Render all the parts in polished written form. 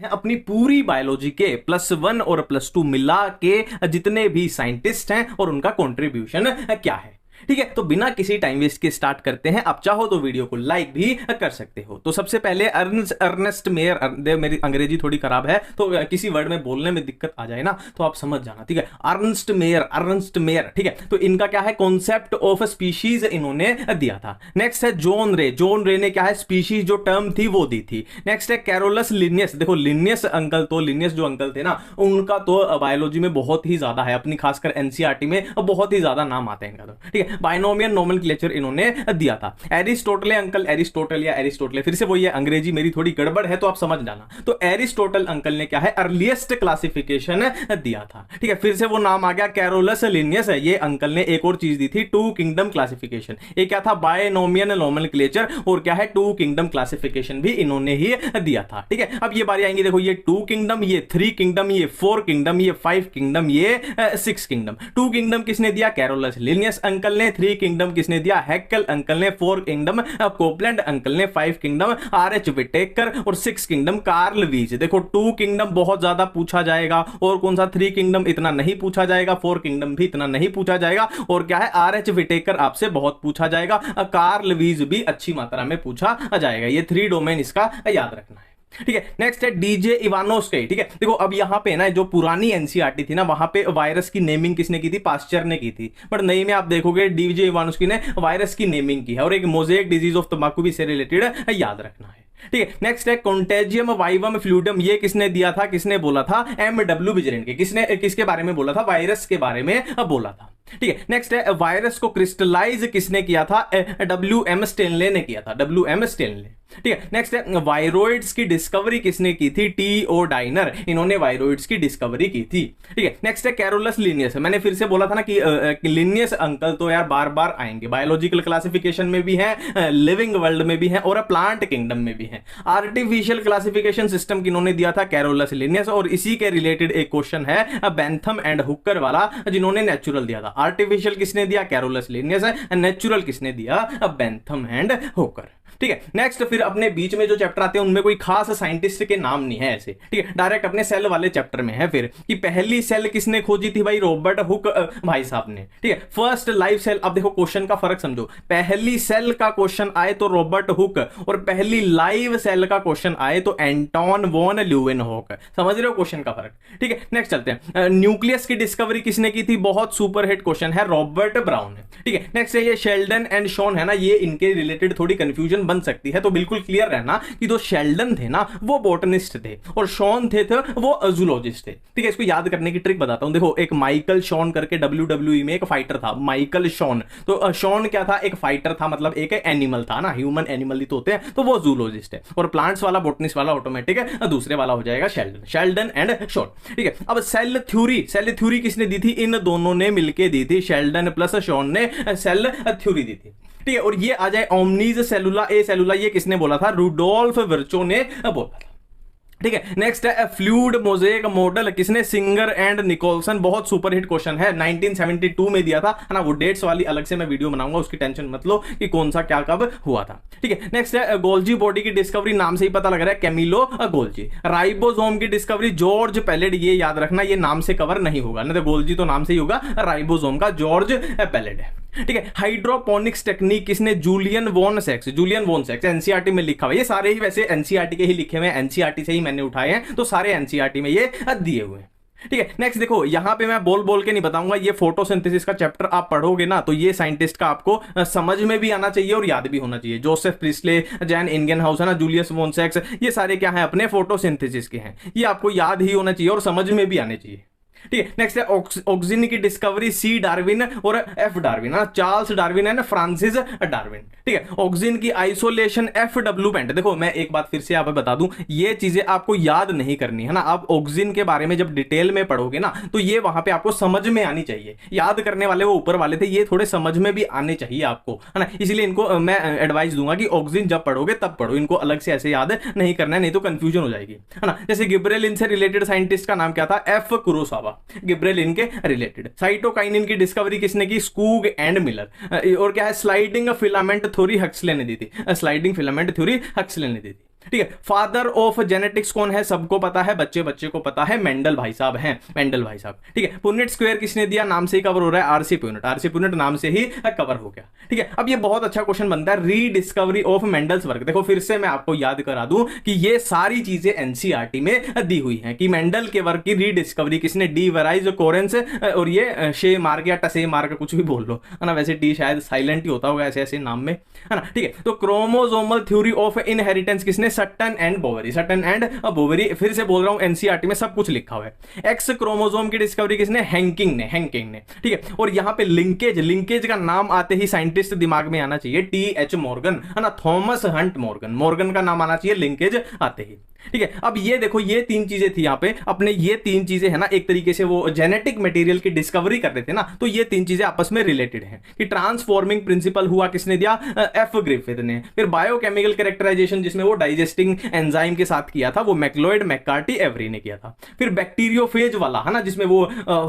हैं अपनी पूरी बायोलॉजी के +1 और +2 मिला के जितने भी साइंटिस्ट हैं और उनका कंट्रीब्यूशन क्या है। ठीक है, तो बिना किसी टाइम वेस्ट के स्टार्ट करते हैं। आप चाहो तो वीडियो को लाइक भी कर सकते हो। तो सबसे पहले अर्नेस्ट मेयर, मेरी अंग्रेजी थोड़ी खराब है तो किसी वर्ड में बोलने में दिक्कत आ जाए ना तो आप समझ जाना। ठीक है, अर्नेस्ट मेयर। ठीक है, तो इनका क्या है, कॉन्सेप्ट ऑफ स्पीशीज इन्होंने दिया था। नेक्स्ट है जॉन रे ने क्या है, स्पीशीज जो टर्म थी वो दी थी। नेक्स्ट है कैरोलस लिनियस। देखो लिनियस जो अंकल थे ना, उनका तो बायोलॉजी में बहुत ही ज्यादा है, अपनी खासकर एनसीईआरटी में बहुत ही ज्यादा नाम आते हैं इनका। तो ठीक है, बाइनोमियल नोमेनक्लेचर इन्होंने दिया था। एरिस्टोटल, फिर से वही है, अंग्रेजी मेरी थोड़ी गड़बड़ है तो आप समझ जाना। तो एरिस्टोटल अंकल ने क्या है, अर्लीस्ट क्लासिफिकेशन दिया था। ठीक है, फिर से वो नाम आ गया कैरोलस लिनियस। ये अंकल ने एक और चीज दी थी, 2 किंगडम क्लासिफिकेशन। ये क्या था, बाइनोमियल नोमेनक्लेचर, और क्या है 2 किंगडम क्लासिफिकेशन भी इन्होंने ही दिया था। ठीक है, अब ये बारी आएंगी, देखो ये 2 किंगडम, ये 3 किंगडम, ये 4 किंगडम, ये 5 किंगडम, ये 6 किंगडम। 2 किंगडम किसने दिया, कैरोलस लिनियस अंकल ने। 3 किंगडम किसने दिया, हैक्कल अंकल ने। 4 किंगडम कोपलैंड अंकल ने। 5 किंगडम आरएच विटेकर, और 6 किंगडम कार्ल वीज। देखो 2 किंगडम बहुत ज्यादा पूछा जाएगा, और कौन सा 3 किंगडम इतना नहीं पूछा जाएगा, 4 किंगडम भी इतना नहीं पूछा जाएगा, और क्या है आरएच विटेकर आपसे बहुत पूछा जाएगा, कार्ल वीज भी अच्छी मात्रा में पूछा जाएगा। ये 3 डोमेन इसका याद रखना है। ठीक है, नेक्स्ट है डीजे इवानोस्की। ठीक है, देखो अब यहां पे ना जो पुरानी एनसीईआरटी थी ना, वहां पे वायरस की नेमिंग किसने की थी, पास्चर ने की थी। बट नई में आप देखोगे डीजे इवानोस्की ने वायरस की नेमिंग की है, और एक मोजेक डिजीज ऑफ तंबाकू भी से रिलेटेड याद रखना है। ठीक है, नेक्स्ट है कॉन्टेजियम वाइवम फ्लूइडम। ये किसने दिया था, किसने बोला था, MW विजरेंट। किसके बारे में बोला था, वायरस के बारे में बोला था। ठीक है, नेक्स्ट है वायरस को क्रिस्टलाइज किसने किया था, WM स्टेनले ने किया था, WM स्टेनले। ठीक है, नेक्स्ट है वायरोइड्स की डिस्कवरी किसने की थी, TO डाइनर। इन्होंने वायरोइड्स की डिस्कवरी की थी। ठीक है, नेक्स्ट है कैरोलस लिनियस। मैंने फिर से बोला था ना कि लिनियस अंकल तो यार बार बार आएंगे, बायोलॉजिकल क्लासिफिकेशन में भी है, लिविंग वर्ल्ड में भी है, और प्लांट किंगडम में भी है। आर्टिफिशियल क्लासिफिकेशन सिस्टम किन्होंने दिया था, कैरोलस लिनियस। और इसी के रिलेटेड एक क्वेश्चन है बेंथम एंड हुकर वाला, जिन्होंने नेचुरल दिया था। आर्टिफिशियल किसने दिया, कैरोलस लिनियस है। नेचुरल किसने दिया, बेंथम एंड हुकर। ठीक है, नेक्स्ट फिर अपने बीच में जो चैप्टर आते हैं उनमें कोई खास साइंटिस्ट के नाम नहीं है ऐसे। ठीक है, डायरेक्ट अपने सेल वाले चैप्टर में है फिर कि पहली सेल किसने खोजी थी, भाई रॉबर्ट हुक भाई साहब ने। ठीक है, फर्स्ट लाइव सेल। अब देखो क्वेश्चन का फर्क समझो, पहली सेल का क्वेश्चन आए तो रॉबर्ट हुक, और पहली लाइव सेल का क्वेश्चन आए तो एंटोन वॉन ल्यूवेनहॉक। समझ रहे हो क्वेश्चन का फर्क। ठीक है, नेक्स्ट चलते हैं। न्यूक्लियस की डिस्कवरी किसने की थी, बहुत सुपर हिट क्वेश्चन है, रॉबर्ट ब्राउन। ठीक है, नेक्स्ट है ये शेल्डन एंड शॉन है ना, ये इनके रिलेटेड थोड़ी कंफ्यूजन बन सकती है, तो बिल्कुल क्लियर रहना कि जो शेल्डन थे ना वो बोटनिस्ट थे, और शॉन थे वो जूलॉजिस्ट थे। ठीक है, इसको याद करने की ट्रिक बताता हूं। देखो एक माइकल शॉन करके WWE में एक फाइटर था, माइकल शॉन। तो शॉन क्या था, एक फाइटर था, मतलब एक एनिमल था ना, ह्यूमन एनिमल ही तो होते हैं, तो वो जूलॉजिस्ट है। और प्लांट्स वाला, बोटनिस्ट वाला ऑटोमेटिक है, दूसरे वाला हो जाएगा शेल्डन एंड शॉन। ठीक है, अब सेल थ्योरी किसने दी थी, इन दोनों ने मिलकर दी थी, शेल्डन प्लस शॉन ने सेल थ्योरी दी थी। ठीक है, और ये आ जाए ओमनीज सेलुला ए सेलुला, ये किसने बोला था, रुडोल्फ विर्चो ने बोला था। ठीक है, नेक्स्ट है फ्लूइड मोजेक मॉडल, किसने, सिंगर एंड निकोलसन। बहुत सुपर हिट क्वेश्चन है, 1972 में दिया था, है ना। वो डेट्स वाली अलग से मैं वीडियो बनाऊंगा, उसकी टेंशन मत लो कि कौन सा क्या कब हुआ था। ठीक है, नेक्स्ट है गोल्जी बॉडी की डिस्कवरी, नाम से ही पता लग रहा है, कैमिलो गोल्जी। राइबोसोम की डिस्कवरी जॉर्ज पेलेड, ये याद रखना, ये नाम से कवर नहीं होगा ना, तो गोल्जी तो नाम से ही होगा, राइबोसोम का जॉर्ज पेलेड है। ठीक है, हाइड्रोपोनिक्स टेक्निक किसने, जूलियन वॉन सेक्स। एनसीईआरटी में लिखा हुआ, ये सारे ही वैसे एनसीईआरटी के ही लिखे हुए हैं, एनसीईआरटी से ही मैंने उठाए हैं, तो सारे एनसीईआरटी में ये दिए हुए हैं। ठीक है, नेक्स्ट देखो, यहां पे मैं बोल के नहीं बताऊंगा, ये फोटोसिंथेसिस का चैप्टर आप पढ़ोगे ना, तो ये साइंटिस्ट का आपको समझ में भी आना चाहिए और याद भी होना चाहिए। जोसेफ प्रिस्ले, जैन इंगेनहाउस है ना, जूलियस वॉन सेक्स, ये सारे क्या है, अपने फोटोसिंथेसिस के हैं, ये आपको याद ही होना चाहिए और समझ में भी आने चाहिए। ठीक है, नेक्स्ट है ऑक्सीजन की डिस्कवरी, C डार्विन और F Darwin, Charles Darwin and Francis Darwin. ठीक है, ऑक्सीजन की आइसोलेशन FW पेंट। देखो मैं एक बात फिर से आप बता दूं, ये चीजें आपको याद नहीं करनी है ना, आप ऑक्सीजन के बारे में जब डिटेल में पढ़ोगे ना, तो ये वहां पे आपको समझ में आनी चाहिए। याद करने वाले वो ऊपर वाले थे, ये थोड़े समझ में भी आने चाहिए आपको, है ना। इसलिए इनको मैं एडवाइस दूंगा कि ऑक्सीजन जब पढ़ोगे तब पढ़ो, इनको अलग से ऐसे याद नहीं करना है, नहीं तो कंफ्यूजन हो जाएगी, है ना। जैसे गिब्रेलिन से रिलेटेड साइंटिस्ट का नाम क्या था, F कुरोसावा, गिब्रेलिन के रिलेटेड। साइटोकाइनिन की डिस्कवरी किसने की, स्कूग एंड मिलर। और क्या है, स्लाइडिंग फिलामेंट थ्योरी हक्सले ने दी थी, स्लाइडिंग फिलामेंट थ्योरी हक्सले ने दी थी। ठीक है। फादर ऑफ जेनेटिक्स कौन है, सबको पता है, बच्चे बच्चे को पता है, मेंडल भाई साहब हैं, मेंडल भाई साहब। ठीक है। पुनेट स्क्वायर किसने दिया, नाम से ही कवर हो रहा है, आरसी पुनेट, आरसी पुनेट नाम से ही कवर हो गया। ठीक है। अब ये बहुत अच्छा क्वेश्चन बनता है, रीडिस्कवरी ऑफ मेंडल्स वर्क। देखो फिर से मैं आपको याद करा दूं कि ये सारी चीजें एनसीईआरटी में दी हुई हैं कि मेंडल के वर्क की रीडिस्कवरी किसने, डी वराइज, कोरेंस और ये शे मार्क या टसे मार्क कुछ भी बोल लो, है ना, वैसे टी शायद साइलेंट ही होता होगा ऐसे ऐसे नाम में, है ना। ठीक है। तो क्रोमोसोमल थ्योरी ऑफ इनहेरिटेंस किसने, Sutton and Boveri, Sutton and Boveri, फिर से बोल रहा हूं एनसीईआरटी में सब कुछ लिखा हुआ है। एक्स क्रोमोसोम की डिस्कवरी किसने, हैंकिंग ने, हैंकिंग ने। ठीक है। और यहां पे लिंकेज, लिंकेज का नाम आते ही साइंटिस्ट दिमाग में आना चाहिए, टी एच मॉर्गन, है ना, थॉमस हंट मॉर्गन, मॉर्गन का नाम आना चाहिए लिंकेज आते ही। ठीक है। अब ये देखो ये तीन चीजें थी यहां पे, अपने ये तीन चीजें है ना, एक तरीके से वो जेनेटिक मटेरियल की डिस्कवरी कर रहे थे ना, तो ये तीन चीजें आपस में रिलेटेड हैं कि ट्रांसफॉर्मिंग प्रिंसिपल हुआ किसने दिया, एफ ग्रिफिथ ने। फिर बायोकेमिकल कैरेक्टराइजेशन जिसमें वो डाइजेस्टिंग एंजाइम के साथ किया था, वो मैक्लोइड, मैककार्टी, एवरी ने किया था। फिर बैक्टीरियोफेज वाला, है ना, जिसमें वो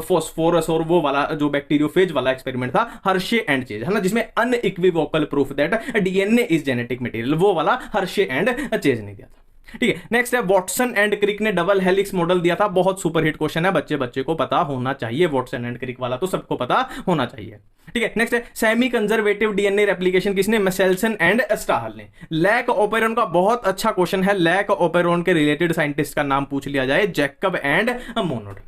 फॉस्फोरस और वो वाला जो बैक्टीरियोफेज वाला एक्सपेरिमेंट था, हर्शे एंड चेज, है ना, जिसमें unequivocal proof that DNA is genetic material, वो वाला हर्शे एंड चेज ने दिया था। ठीक है। नेक्स्ट है वॉटसन एंड क्रिक ने डबल हेलिक्स मॉडल दिया था, बहुत सुपरहिट क्वेश्चन है, बच्चे बच्चे को पता होना चाहिए, वॉटसन एंड क्रिक वाला तो सबको पता होना चाहिए। ठीक है। नेक्स्ट है सेमी कंजर्वेटिव डीएनए रेप्लिकेशन किसने, मेसेल्सन एंड स्टाहल ने। लैक ओपेरॉन का बहुत अच्छा क्वेश्चन है, लैक ओपेरॉन के रिलेटेड साइंटिस्ट का नाम पूछ लिया जाए, जैकब एंड मोनोड।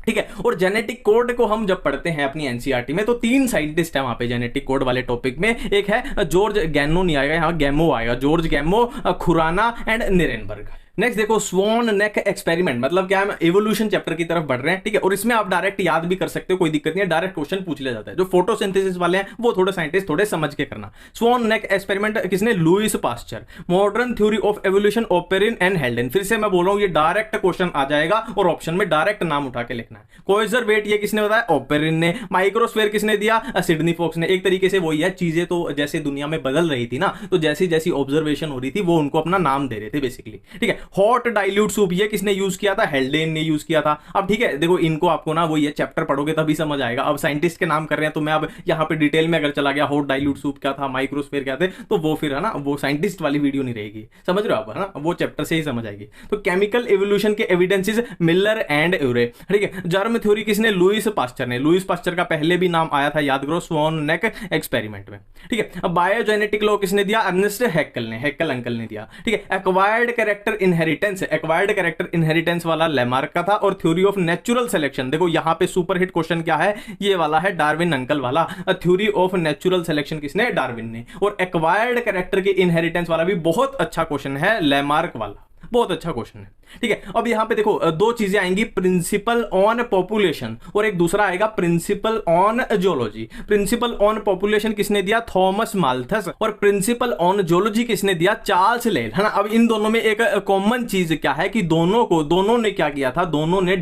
ठीक है। और जेनेटिक कोड को हम जब पढ़ते हैं अपनी एनसीईआरटी में तो तीन साइंटिस्ट हैं वहां पे जेनेटिक कोड वाले टॉपिक में, एक है जॉर्ज गैनो, नहीं आएगा यहाँ, गैमो आएगा, George Gamow, Khorana and Nirenberg. Next देखो स्वॉन नेक एक्सपेरिमेंट, मतलब क्या है, एवोल्यूशन चैप्टर की तरफ बढ़ रहे हैं। ठीक है। और इसमें आप डायरेक्ट याद भी कर सकते हो, कोई दिक्कत नहीं है, डायरेक्ट क्वेश्चन पूछ लिया जाता है। जो फोटोसिंथेसिस वाले हैं वो थोड़े साइंटिस्ट थोड़े समझ के करना। स्वॉन नेक एक्सपेरिमेंट किसने, Louis Pasteur. Modern theory of evolution, Oparin and Haldane. फिर से मैं बोल रहा हूं ये डायरेक्ट क्वेश्चन आ जाएगा और ऑप्शन में डायरेक्ट नाम उठा के लिखना है। कोइजर वेट ये किसने बताया, ओपेरिन ने। माइक्रोस्फेयर किसने दिया, सिडनी फॉक्स ने। एक तरीके से वही है, चीजें तो जैसे दुनिया में बदल रही थी ना, तो जैसी जैसी ऑब्जर्वेशन हो रही थी वो उनको अपना नाम दे रहे थे बेसिकली। ठीक है। हॉट डाइल्यूट सूप ये किसने यूज किया था, हेल्डेन ने यूज किया था। अब ठीक है, देखो इनको आपको ना वो ये चैप्टर पढ़ोगे तभी समझ आएगा। अब साइंटिस्ट के नाम कर रहे हैं तो मैं अब यहाँ पे डिटेल में अगर चला गया, हॉट डाइल्यूट सूप क्या था, माइक्रोस्फेयर क्या थे, तो वो फिर है ना वो साइंटिस्ट वाली वीडियो नहीं रहेगी, समझ रहे हो आप, है ना, वो चैप्टर से ही समझ आएगी। तो केमिकल एवोल्यूशन के एविडेंसेस, मिलर एंड यूरे। ठीक है। जर्म थ्योरी किसने, लुइस पास्चर ने। लुइस पास्चर का पहले भी नाम आया था, याद करो, स्वॉन नेक एक्सपेरिमेंट में। ठीक है। अब बायोजेनेटिक लॉ किसने दिया, अर्नेस्ट हैक्कल ने, हैक्कल अंकल ने दिया। ठीक है। Acquired character inheritance, acquired character inheritance वाला लेमार्क का था। और थ्योरी ऑफ नेचुरल सिलेक्शन, देखो यहां पे सुपरहिट क्वेश्चन क्या है, ये वाला है डार्विन अंकल वाला। थ्योरी ऑफ नेचुरल सिलेक्शन किसने, डार्विन ने। और एक्वायर्ड कैरेक्टर की इनहेरिटेंस वाला भी बहुत अच्छा क्वेश्चन है, लेमार्क वाला, बहुत अच्छा क्वेश्चन है। ठीक है। अब यहां पे देखो दो चीजें आएंगी, प्रिंसिपल ऑन पॉपुलेशन और एक दूसरा आएगा principal on zoology. Principal on population किसने दिया, थॉमस माल्थस। और प्रिंसिपल ऑन जोलॉजी किसने दिया, चार्ल्स लेल, है ना। अब इन दोनों में एक कॉमन चीज क्या है कि दोनों ने क्या किया था, दोनों ने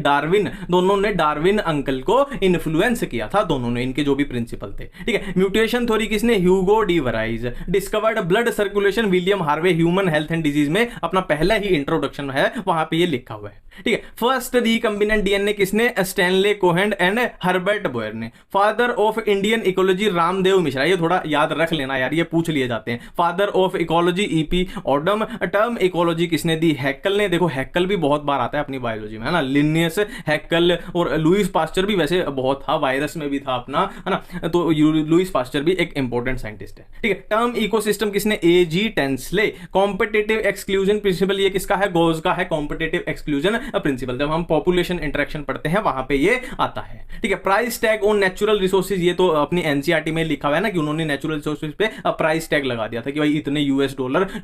डार्विन अंकल को इन्फ्लुएंस किया था, दोनों ने, इनके जो भी प्रिंसिपल थे। ठीक है। म्यूटेशन थ्योरी किसने, Hugo de Vries. Discovered blood circulation, William Harvey. Human health and disease में अपना पहला ही इंट्रोडक्शन है, वहां पे ये लिखा हुआ है। ठीक है। फर्स्ट रिकम्बिनेंट डीएनए किसने, Stanley Cohen and Herbert Boyer ने। Father of Indian ecology, Ramdeo Misra. ये थोड़ा याद रख लेना यार, ये पूछ लिए जाते हैं। Father of ecology, EP Odum. Term ecology किसने दी, हैक्कल ने। देखो हैक्कल भी बहुत बार आता है अपनी बायोलॉजी में, है ना, लिनियस, हैक्कल और लुइस पास्चर भी वैसे बहुत था, वायरस में भी था अपना, है ना, तो लुइस पास्चर भी एक इंपॉर्टेंट साइंटिस्ट है। ठीक है। टर्म इकोसिस्टम किसने, एजी टेंसले। कॉम्पिटिटिव एक्सक्लूजन प्रिंसिपल ये किसका है, गोज का है, कॉम्पिटिटिव एक्सक्लूजन प्रिंसिपल। जब हम पॉपुलेशन इंटरेक्शन पढ़ते हैं वहां पे ये आता है। ठीक है। Price tag on natural resources, ये तो अपनी एनसीईआरटी में लिखा हुआ है ना कि उन्होंने नेचुरल रिसोर्सेज पे प्राइस टैग लगा दिया था कि भाई इतने $US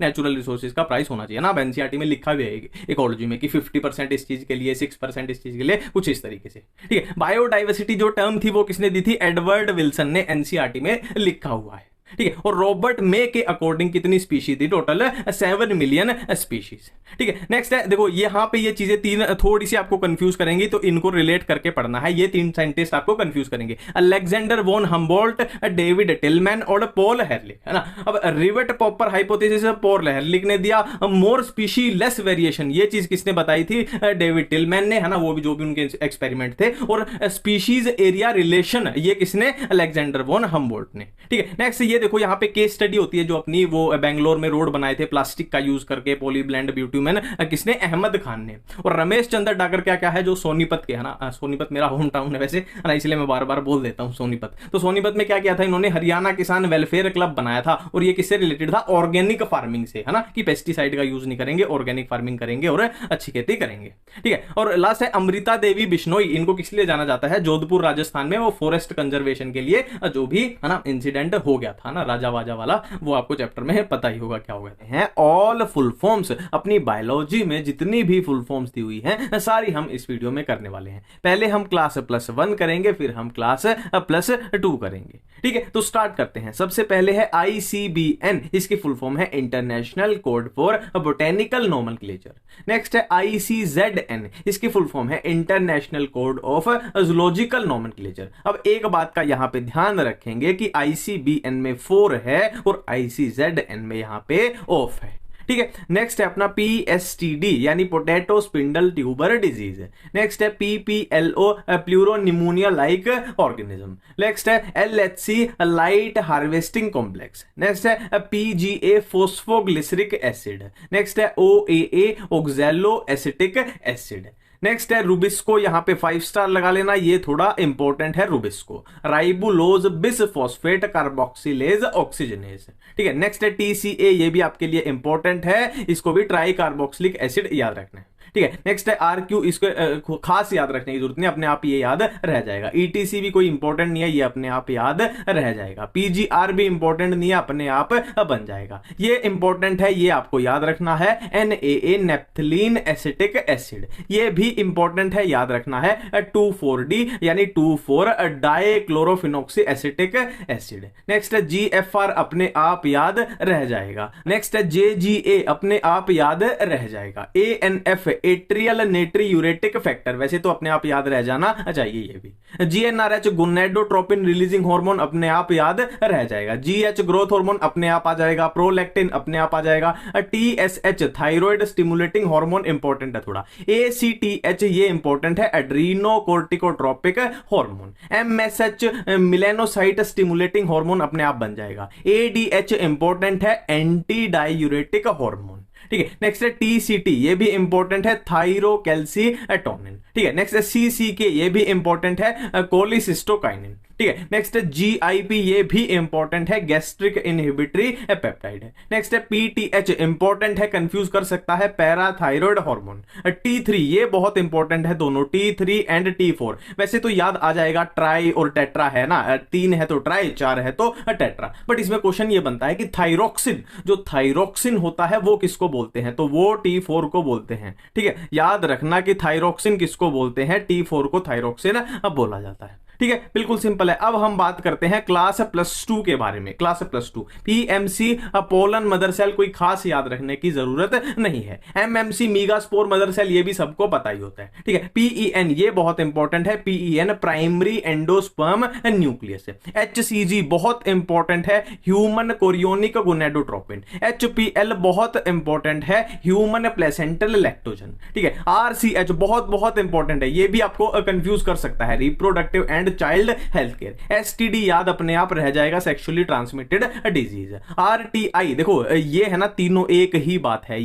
नेचुरल रिसोर्सेज का प्राइस होना चाहिए ना। अब एनसीईआरटी में लिखा भी है इकोलॉजी में कि 50% इस चीज के लिए, 6% इस चीज के लिए, कुछ इस तरीके से। ठीक है। बायोडाइवर्सिटी जो टर्म थी वो किसने दी थी, एडवर्ड विल्सन ने, एनसीईआरटी में लिखा हुआ है। ठीक है। और रॉबर्ट मे के अकॉर्डिंग कितनी स्पीशीज थी, टोटल 7 मिलियन स्पीशीज। ठीक है। नेक्स्ट है देखो यहां पे ये चीजें तीन थोड़ी सी आपको कंफ्यूज करेंगी, तो इनको रिलेट करके पढ़ना है। ये तीन साइंटिस्ट आपको कंफ्यूज करेंगे, Alexander von Humboldt, David Tilman और पॉल हेरलिक, है ना। अब rivet popper hypothesis Paul Ehrlich ने दिया। मोर स्पीशी लेस वेरिएशन ये चीज किसने बताई थी, डेविड टिलमैन ने, है ना, वो भी जो भी उनके एक्सपेरिमेंट थे। और स्पीशीज एरिया रिलेशन ये किसने, अलेक्जेंडर वॉन हम्बोल्ट ने। ठीक है। नेक्स्ट ये देखो यहाँ पे केस स्टडी होती है जो अपनी वो बेंगलोर में रोड बनाए थे प्लास्टिक का यूज करके, पॉलीब्लेंड ब्यूटूमेन, किसने, अहमद खान ने। और रमेश चंद्र डागर क्या क्या है, जो सोनीपत के है ना, सोनीपत मेरा होम टाउन है वैसे है ना, इसलिए मैं बार बार बोल देता हूँ सोनीपत। तो सोनीपत में क्या किया था इन्होंने, हरियाणा किसान वेलफेयर क्लब बनाया था, और ये किससे रिलेटेड था, ऑर्गेनिक फार्मिंग से, है ना, कि पेस्टिसाइड का यूज नहीं करेंगे, ऑर्गेनिक फार्मिंग करेंगे और अच्छी खेती करेंगे। ठीक है, और लास्ट है अमृता देवी बिश्नोई, इनको किस लिए जाना जाता है, जोधपुर राजस्थान में वो फॉरेस्ट कंजर्वेशन के लिए जो भी है ना इंसिडेंट हो गया था ना राजा वाजा वाला, वो आपको चैप्टर में पता ही होगा क्या हो गया है। ऑल फुल फॉर्म्स, अपनी बायोलॉजी में जितनी भी फुल फॉर्म्स दी हुई हैं सारी हम इस वीडियो में करने वाले हैं। पहले हम क्लास +1 करेंगे, फिर हम क्लास +2 करेंगे। ठीक है, तो स्टार्ट करते हैं। सबसे पहले है ICBN, इसकी फुल फॉर्म है international code for botanical nomenclature. Next है ICZN, इसकी फुल फॉर्म है international code of zoological nomenclature. अब एक बात का यहां पे ध्यान रखेंगे कि ICBN में 4 है और ICZN में यहां पे ऑफ है। ठीक है, नेक्स्ट है अपना PSTD यानी potato spindle tuber disease. Next है PPLO pleuropneumonia like organism. Next है LHC light harvesting complex. Next है PGA फोस्फोग्लिसरिक एसिड। नेक्स्ट है OAA oxalo acetic acid. Next है रुबिस्को, यहां पे 5 स्टार लगा लेना, ये थोड़ा इंपॉर्टेंट है Rubisco. Ribulose bisphosphate carboxylase oxygenase. ठीक है, नेक्स्ट है TCA, ये भी आपके लिए इंपॉर्टेंट है, इसको भी ट्राई कार्बोक्सिलिक एसिड याद रखना है। ठीक है, नेक्स्ट है RQ, इसको खास याद रखने की जरूरत नहीं, अपने आप ये याद रह जाएगा। ETC भी कोई इंपॉर्टेंट नहीं है, ये अपने आप याद रह जाएगा। PGR भी इंपॉर्टेंट नहीं है, अपने आप बन जाएगा। ये इंपॉर्टेंट है, ये आपको याद रखना है। NAA नेप्थलीन एसिटिक एसिड, ये भी इंपॉर्टेंट है, याद रखना है। 2,4-D यानी 2,4 डाइक्लोरोफिनॉक्सी एसिटिक एसिड। नेक्स्ट है GFR, अपने आप याद रह जाएगा। नेक्स्ट है JGA, अपने आप याद रह जाएगा। ANF एट्रियल नेट्रीयूरेटिक फैक्टर, वैसे तो अपने आप याद रह जाना चाहिए ये भी। GnRH गोनेडोट्रोपिन रिलीजिंग हार्मोन, अपने आप याद रह जाएगा। GH ग्रोथ हार्मोन, अपने आप आ जाएगा। प्रोलैक्टिन अपने आप आ जाएगा। TSH thyroid stimulating hormone, important है थोड़ा। ACTH ये इंपॉर्टेंट है, adrenocorticotropic hormone. MSH melanocyte stimulating hormone, अपने आप बन जाएगा। ADH इंपॉर्टेंट है, एंटी डायूरेटिक हार्मोन। ठीक है, नेक्स्ट है TCT, ये भी इंपॉर्टेंट है, थायरोकैल्सीटोनिन। ठीक है, नेक्स्ट है CCK, ये भी इंपॉर्टेंट है, कोलिसिस्टोकाइनिन। ठीक है, नेक्स्ट है GIP, ये भी इंपॉर्टेंट है, गैस्ट्रिक इनहिबिटरी पेप्टाइड है। नेक्स्ट है PTH, इंपॉर्टेंट है, कंफ्यूज कर सकता है, पैराथायरॉयड हार्मोन। T3, ये बहुत इंपॉर्टेंट है, दोनों T3 एंड T4, वैसे तो याद आ जाएगा, ट्राई और टेट्रा है ना, 3 है तो ट्राई, 4 है तो टेट्रा। बट इसमें क्वेश्चन ये बनता है कि थायरोक्सिन, जो थायरोक्सिन होता है वो किसको बोलते हैं, तो वो T4 को बोलते हैं। ठीक है, याद रखना कि थायरोक्सिन किसको बोलते हैं, T4 को थायरोक्सिन बोला जाता है। ठीक है, बिल्कुल सिंपल है। अब हम बात करते हैं क्लास +2 के बारे में। Class +2 PMC pollen mother cell, कोई खास याद रखने की जरूरत नहीं है। MMC मीगास्पोर मदर सेल, ये भी सबको पता ही होता है। ठीक है, PEN, ये बहुत इंपॉर्टेंट है, PEN प्राइमरी एंडोस्पर्म न्यूक्लियस है। HCG बहुत इंपॉर्टेंट है, ह्यूमन कोरियोनिक गोनेडोट्रोपिन। HPL बहुत इंपॉर्टेंट है, ह्यूमन प्लेसेंटल लैक्टोजन। ठीक है, RCH बहुत बहुत इंपॉर्टेंट है, ये भी आपको कंफ्यूज कर सकता है, reproductive and child health care. STD याद अपने आप रह जाएगा, सेक्सुअली ट्रांसमिटेड डिजीज। RTI, देखो ये है ना, तीनों एक ही बात है,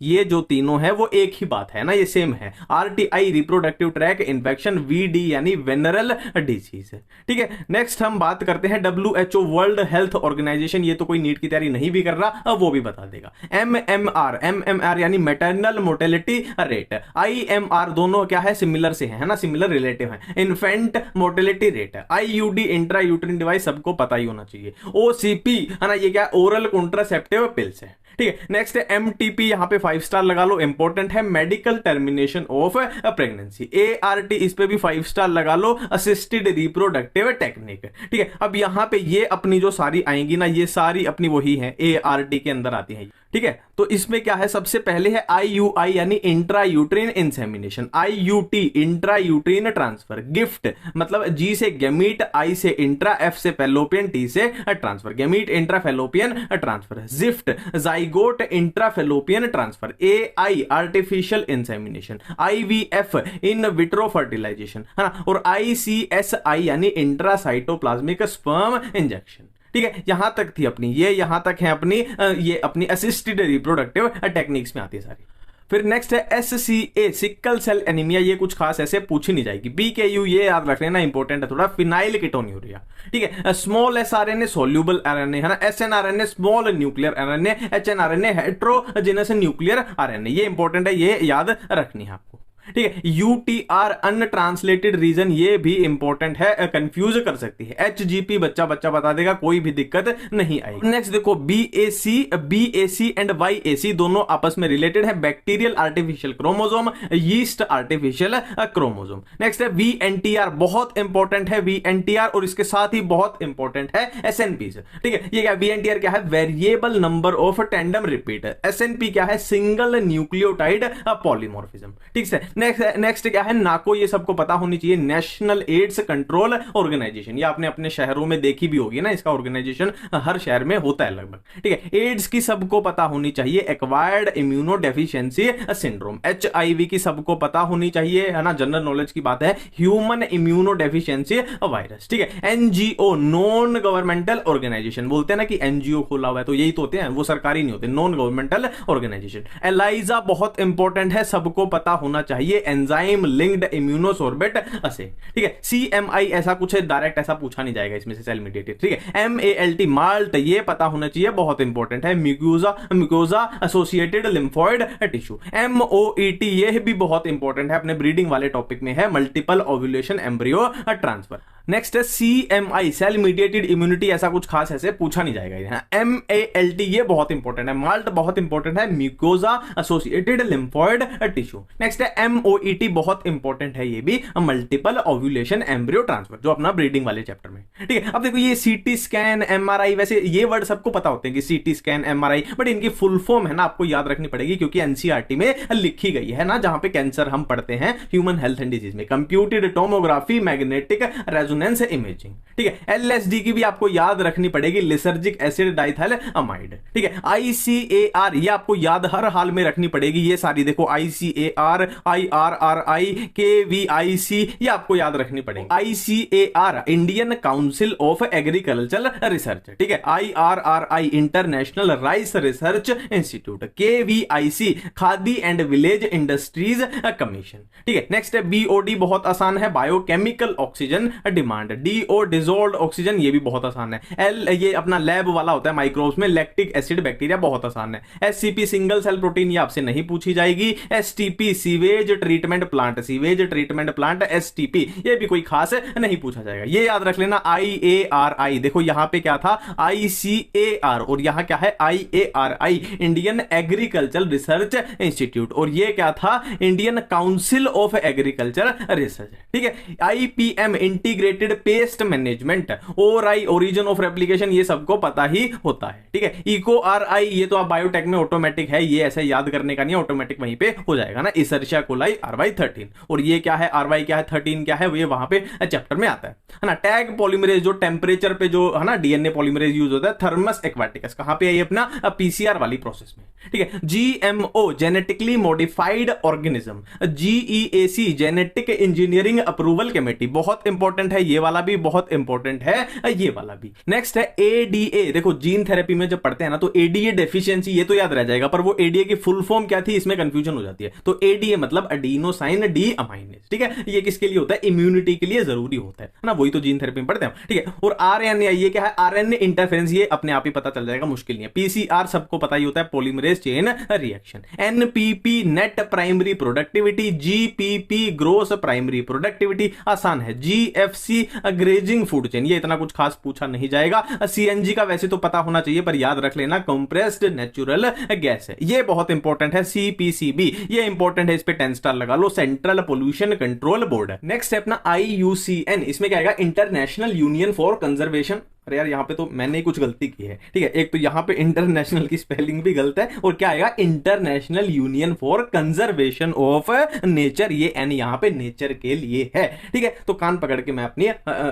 ये जो तीनों है वो एक ही बात है ना, ये सेम है। RTI reproductive tract infection, VD यानी वेनरल डिजीज। ठीक है, नेक्स्ट हम बात करते हैं WHO वर्ल्ड हेल्थ ऑर्गेनाइजेशन, ये तो कोई नीट की तैयारी नहीं भी कर रहा, वो भी बता देगा। MMR यानी मैटरनल मोर्टेलिटी रेट। IMR दोनों क्या है, सिमिलर से है ना, सिमिलर रिलेटिव है। Infant mortality rate. IUD intra uterine device, सबको पता ही होना चाहिए। OCP है ना, ये क्या, ओरल कॉन्ट्रासेप्टिव पिल्स है। ठीक है, नेक्स्ट है MTP, यहां पे 5 स्टार लगा लो, इंपॉर्टेंट है, medical termination of pregnancy. ART, इस पे भी 5 स्टार लगा लो, असिस्टेड रिप्रोडक्टिव टेक्निक। ठीक है, अब यहां पे ये अपनी जो सारी आएंगी ना, ये सारी अपनी वही है, ART के अंदर आती है। ठीक है, तो इसमें क्या है, सबसे पहले है IUI यानी intra uterine insemination. IUT intra uterine transfer. Gift मतलब G से गैमीट, I से इंट्रा, F से फैलोपियन, T से transfer, gamete intra fallopian transfer. ZIFT zygote intra fallopian transfer. AI artificial insemination. IVF in vitro fertilisation, है ना। और ICSI यानी intra cytoplasmic sperm injection. ठीक है, यहां तक थी अपनी, ये यहां तक है अपनी ये अपनी असिस्टेड रिप्रोडक्टिव टेक्निक्स में आती है सारी। फिर नेक्स्ट है SCA सिकल सेल एनीमिया, ये कुछ खास ऐसे पूछी नहीं जाएगी। PKU ये याद रख लेना, इंपॉर्टेंट है थोड़ा, फिनाइल कीटोन्यूरिया, ठीक है। स्मॉल SRNA सोल्यूबल RNA है ना, SNRNA small nuclear RNA, HNRNA heterogeneous nuclear RNA, ये इंपॉर्टेंट है, ये याद रखनी है आपको, ठीक है। UTR अनट्रांसलेटेड रीजन, ये भी इंपॉर्टेंट है, कंफ्यूज कर सकती है। HGP बच्चा बता देगा, कोई भी दिक्कत नहीं आएगी। नेक्स्ट देखो BAC एंड YAC दोनों आपस में रिलेटेड है, bacterial artificial chromosome, yeast artificial chromosome. Next है VNTR, बहुत इंपॉर्टेंट है VNTR, और इसके साथ ही बहुत इंपॉर्टेंट है SNPs, ठीक है। ये क्या VNTR क्या है, variable number of tandem repeat, SNP क्या है, सिंगल न्यूक्लियोटाइड पॉलीमॉर्फिज्म, ठीक है। नेक्स्ट क्या है, नाको, ये सबको पता होनी चाहिए, नेशनल एड्स कंट्रोल ऑर्गेनाइजेशन, ये आपने अपने शहरों में देखी भी होगी ना, इसका ऑर्गेनाइजेशन हर शहर में होता है लगभग, ठीक है। एड्स की सबको पता होनी चाहिए, acquired immuno deficiency syndrome. HIV की सबको पता होनी चाहिए, है ना, जनरल नॉलेज की बात है, ह्यूमन इम्यूनो डेफिशिएंसी वायरस, ठीक है। NGO नॉन गवर्नमेंटल ऑर्गेनाइजेशन, बोलते हैं ना कि NGO खोला हुआ है, तो यही तो होते हैं, वो सरकारी नहीं होते, नॉन गवर्नमेंटल ऑर्गेनाइजेशन। एलाइजा बहुत इंपॉर्टेंट है, सबको पता होना चाहिए, एंजाइम लिंक्ड इम्यूनोसॉर्बेट असे, ठीक है। CMI ऐसा कुछ है, डायरेक्ट ऐसा पूछा नहीं जाएगा इसमें से, सेल मीडिएटेड, ठीक है। MALT माल्ट, ये पता होना चाहिए, बहुत इंपॉर्टेंट है, mucosa associated lymphoid tissue. MOET ये भी बहुत इंपॉर्टेंट है, अपने ब्रीडिंग वाले टॉपिक में है, multiple ovulation embryo transfer. Next है CMI सेल मीडिएटेड इम्यूनिटी, ऐसा कुछ खास ऐसे पूछा नहीं जाएगा यहाँ। MALT ये बहुत इंपॉर्टेंट है, माल्ट बहुत इंपॉर्टेंट है, mucosa associated lymphoid tissue. Next है MOET, बहुत इंपॉर्टेंट है ये भी, मल्टीपल ओव्यूलेशन एम्ब्रियो ट्रांसफर, जो अपना ब्रीडिंग वाले चैप्टर में, ठीक है। अब देखो ये CT स्कैन MRI, वैसे ये वर्ड सबको पता होते हैं कि CT स्कैन MRI, बट इनकी फुल फॉर्म है ना, आपको याद रखनी पड़ेगी, क्योंकि NCERT में लिखी गई है ना, जहां पे कैंसर हम पढ़ते हैं ह्यूमन हेल्थ एंड डिजीज में, computed tomography magnetic resonance imaging, ठीक है। LSD की भी आपको याद रखनी पड़ेगी, लिसर्जिक एसिड डाइथाइलअमाइड, ठीक है। ICAR ये आपको याद हर हाल में रखनी पड़ेगी, ये सारी देखो, ICAR IRRI KVIC ये आपको याद रखनी पड़ेगी। ICAR Indian council of agriculture research, ठीक है। IRRI international rice research institute, KVIC khadi and village industries commission, ठीक है। नेक्स्ट है BOD, बहुत आसान है, biochemical oxygen demand. DO dissolved oxygen, ये भी बहुत आसान है। L ये अपना लैब वाला होता है माइक्रोब्स में, लैक्टिक एसिड बैक्टीरिया, बहुत आसान है। SCP सिंगल सेल प्रोटीन, ये आपसे नहीं पूछी जाएगी। STP sewage treatment plant, sewage treatment plant STP, ये भी कोई खास नहीं पूछा जाएगा, ये याद रख लेना। IARI देखो, यहां पे क्या था ICAR, और यहां क्या है IARI Indian agriculture research institute, और ये क्या था Indian council of agriculture research, ठीक है। IPM integrated pest management, ORI origin of replication, ये सबको पता ही होता है, ठीक है। EcoRI ये तो आप बायोटेक में ऑटोमेटिक है, ये ऐसे याद करने का नहीं, ऑटोमेटिक वहीं पे हो जाएगा ना। इशर्शिया कोलाई RY13, और ये क्या है RY क्या है 13 क्या है, ये वहां पे चैप्टर में आता है ना। टैग पॉलीमरेज, जो टेम्परेचर पे जो है ना DNA पॉलीमरेज यूज होता है, थर्मस एक्वाटिकस, कहां पे है ये अपना PCR वाली प्रोसेस में, ठीक है। GMO genetically modified organism, GEAC genetic engineering approval committee, बहुत इंपॉर्टेंट है, ये वाला भी बहुत इंपॉर्टेंट है, ये वाला भी। नेक्स्ट है ADA, देखो जीन थेरेपी में जब पढ़ते हैं ना, तो ADA डेफिशिएंसी ये तो याद रह जाएगा, पर वो ADA की फुल फॉर्म क्या थी, इसमें कंफ्यूजन हो जाती है। तो ADA मतलब एडिनोसाइन डीअमाइनेज, ठीक है। ये किसके लिए होता है, इम्यूनिटी के लिए जरूरी होता है ना, वही तो जीन थेरेपी में पढ़ते हैं, ठीक है। और RNA ये क्या है, RNA इंटरफेरेंस, ये अपने आप ही पता चल जाएगा, मुश्किल नहीं है। PCR सबको पता ही होता है, polymerase chain reaction. NPP net primary productivity, GPP gross primary productivity, आसान है। GFC ग्रेजिंग फूड चेन, ये इतना कुछ खास पूछा नहीं जाएगा। CNG का वैसे तो पता होना चाहिए, पर याद रख लेना कंप्रेस्ड नेचुरल गैस है, ये बहुत इंपॉर्टेंट है। CPCB ये इंपॉर्टेंट है, इस पे 10 स्टार लगा लो, सेंट्रल पोल्यूशन कंट्रोल बोर्ड है। नेक्स्ट है अपना IUCN, इसमें क्या आएगा, इंटरनेशनल यूनियन फॉर कंजर्वेशन, अरे यार यहाँ पे तो मैंने ही कुछ गलती की है, ठीक है। एक तो यहाँ पे इंटरनेशनल की स्पेलिंग भी गलत है, और क्या आएगा international union for conservation of nature, ये एन यहाँ पे नेचर के लिए है, ठीक है। तो कान पकड़ के मैं अपनी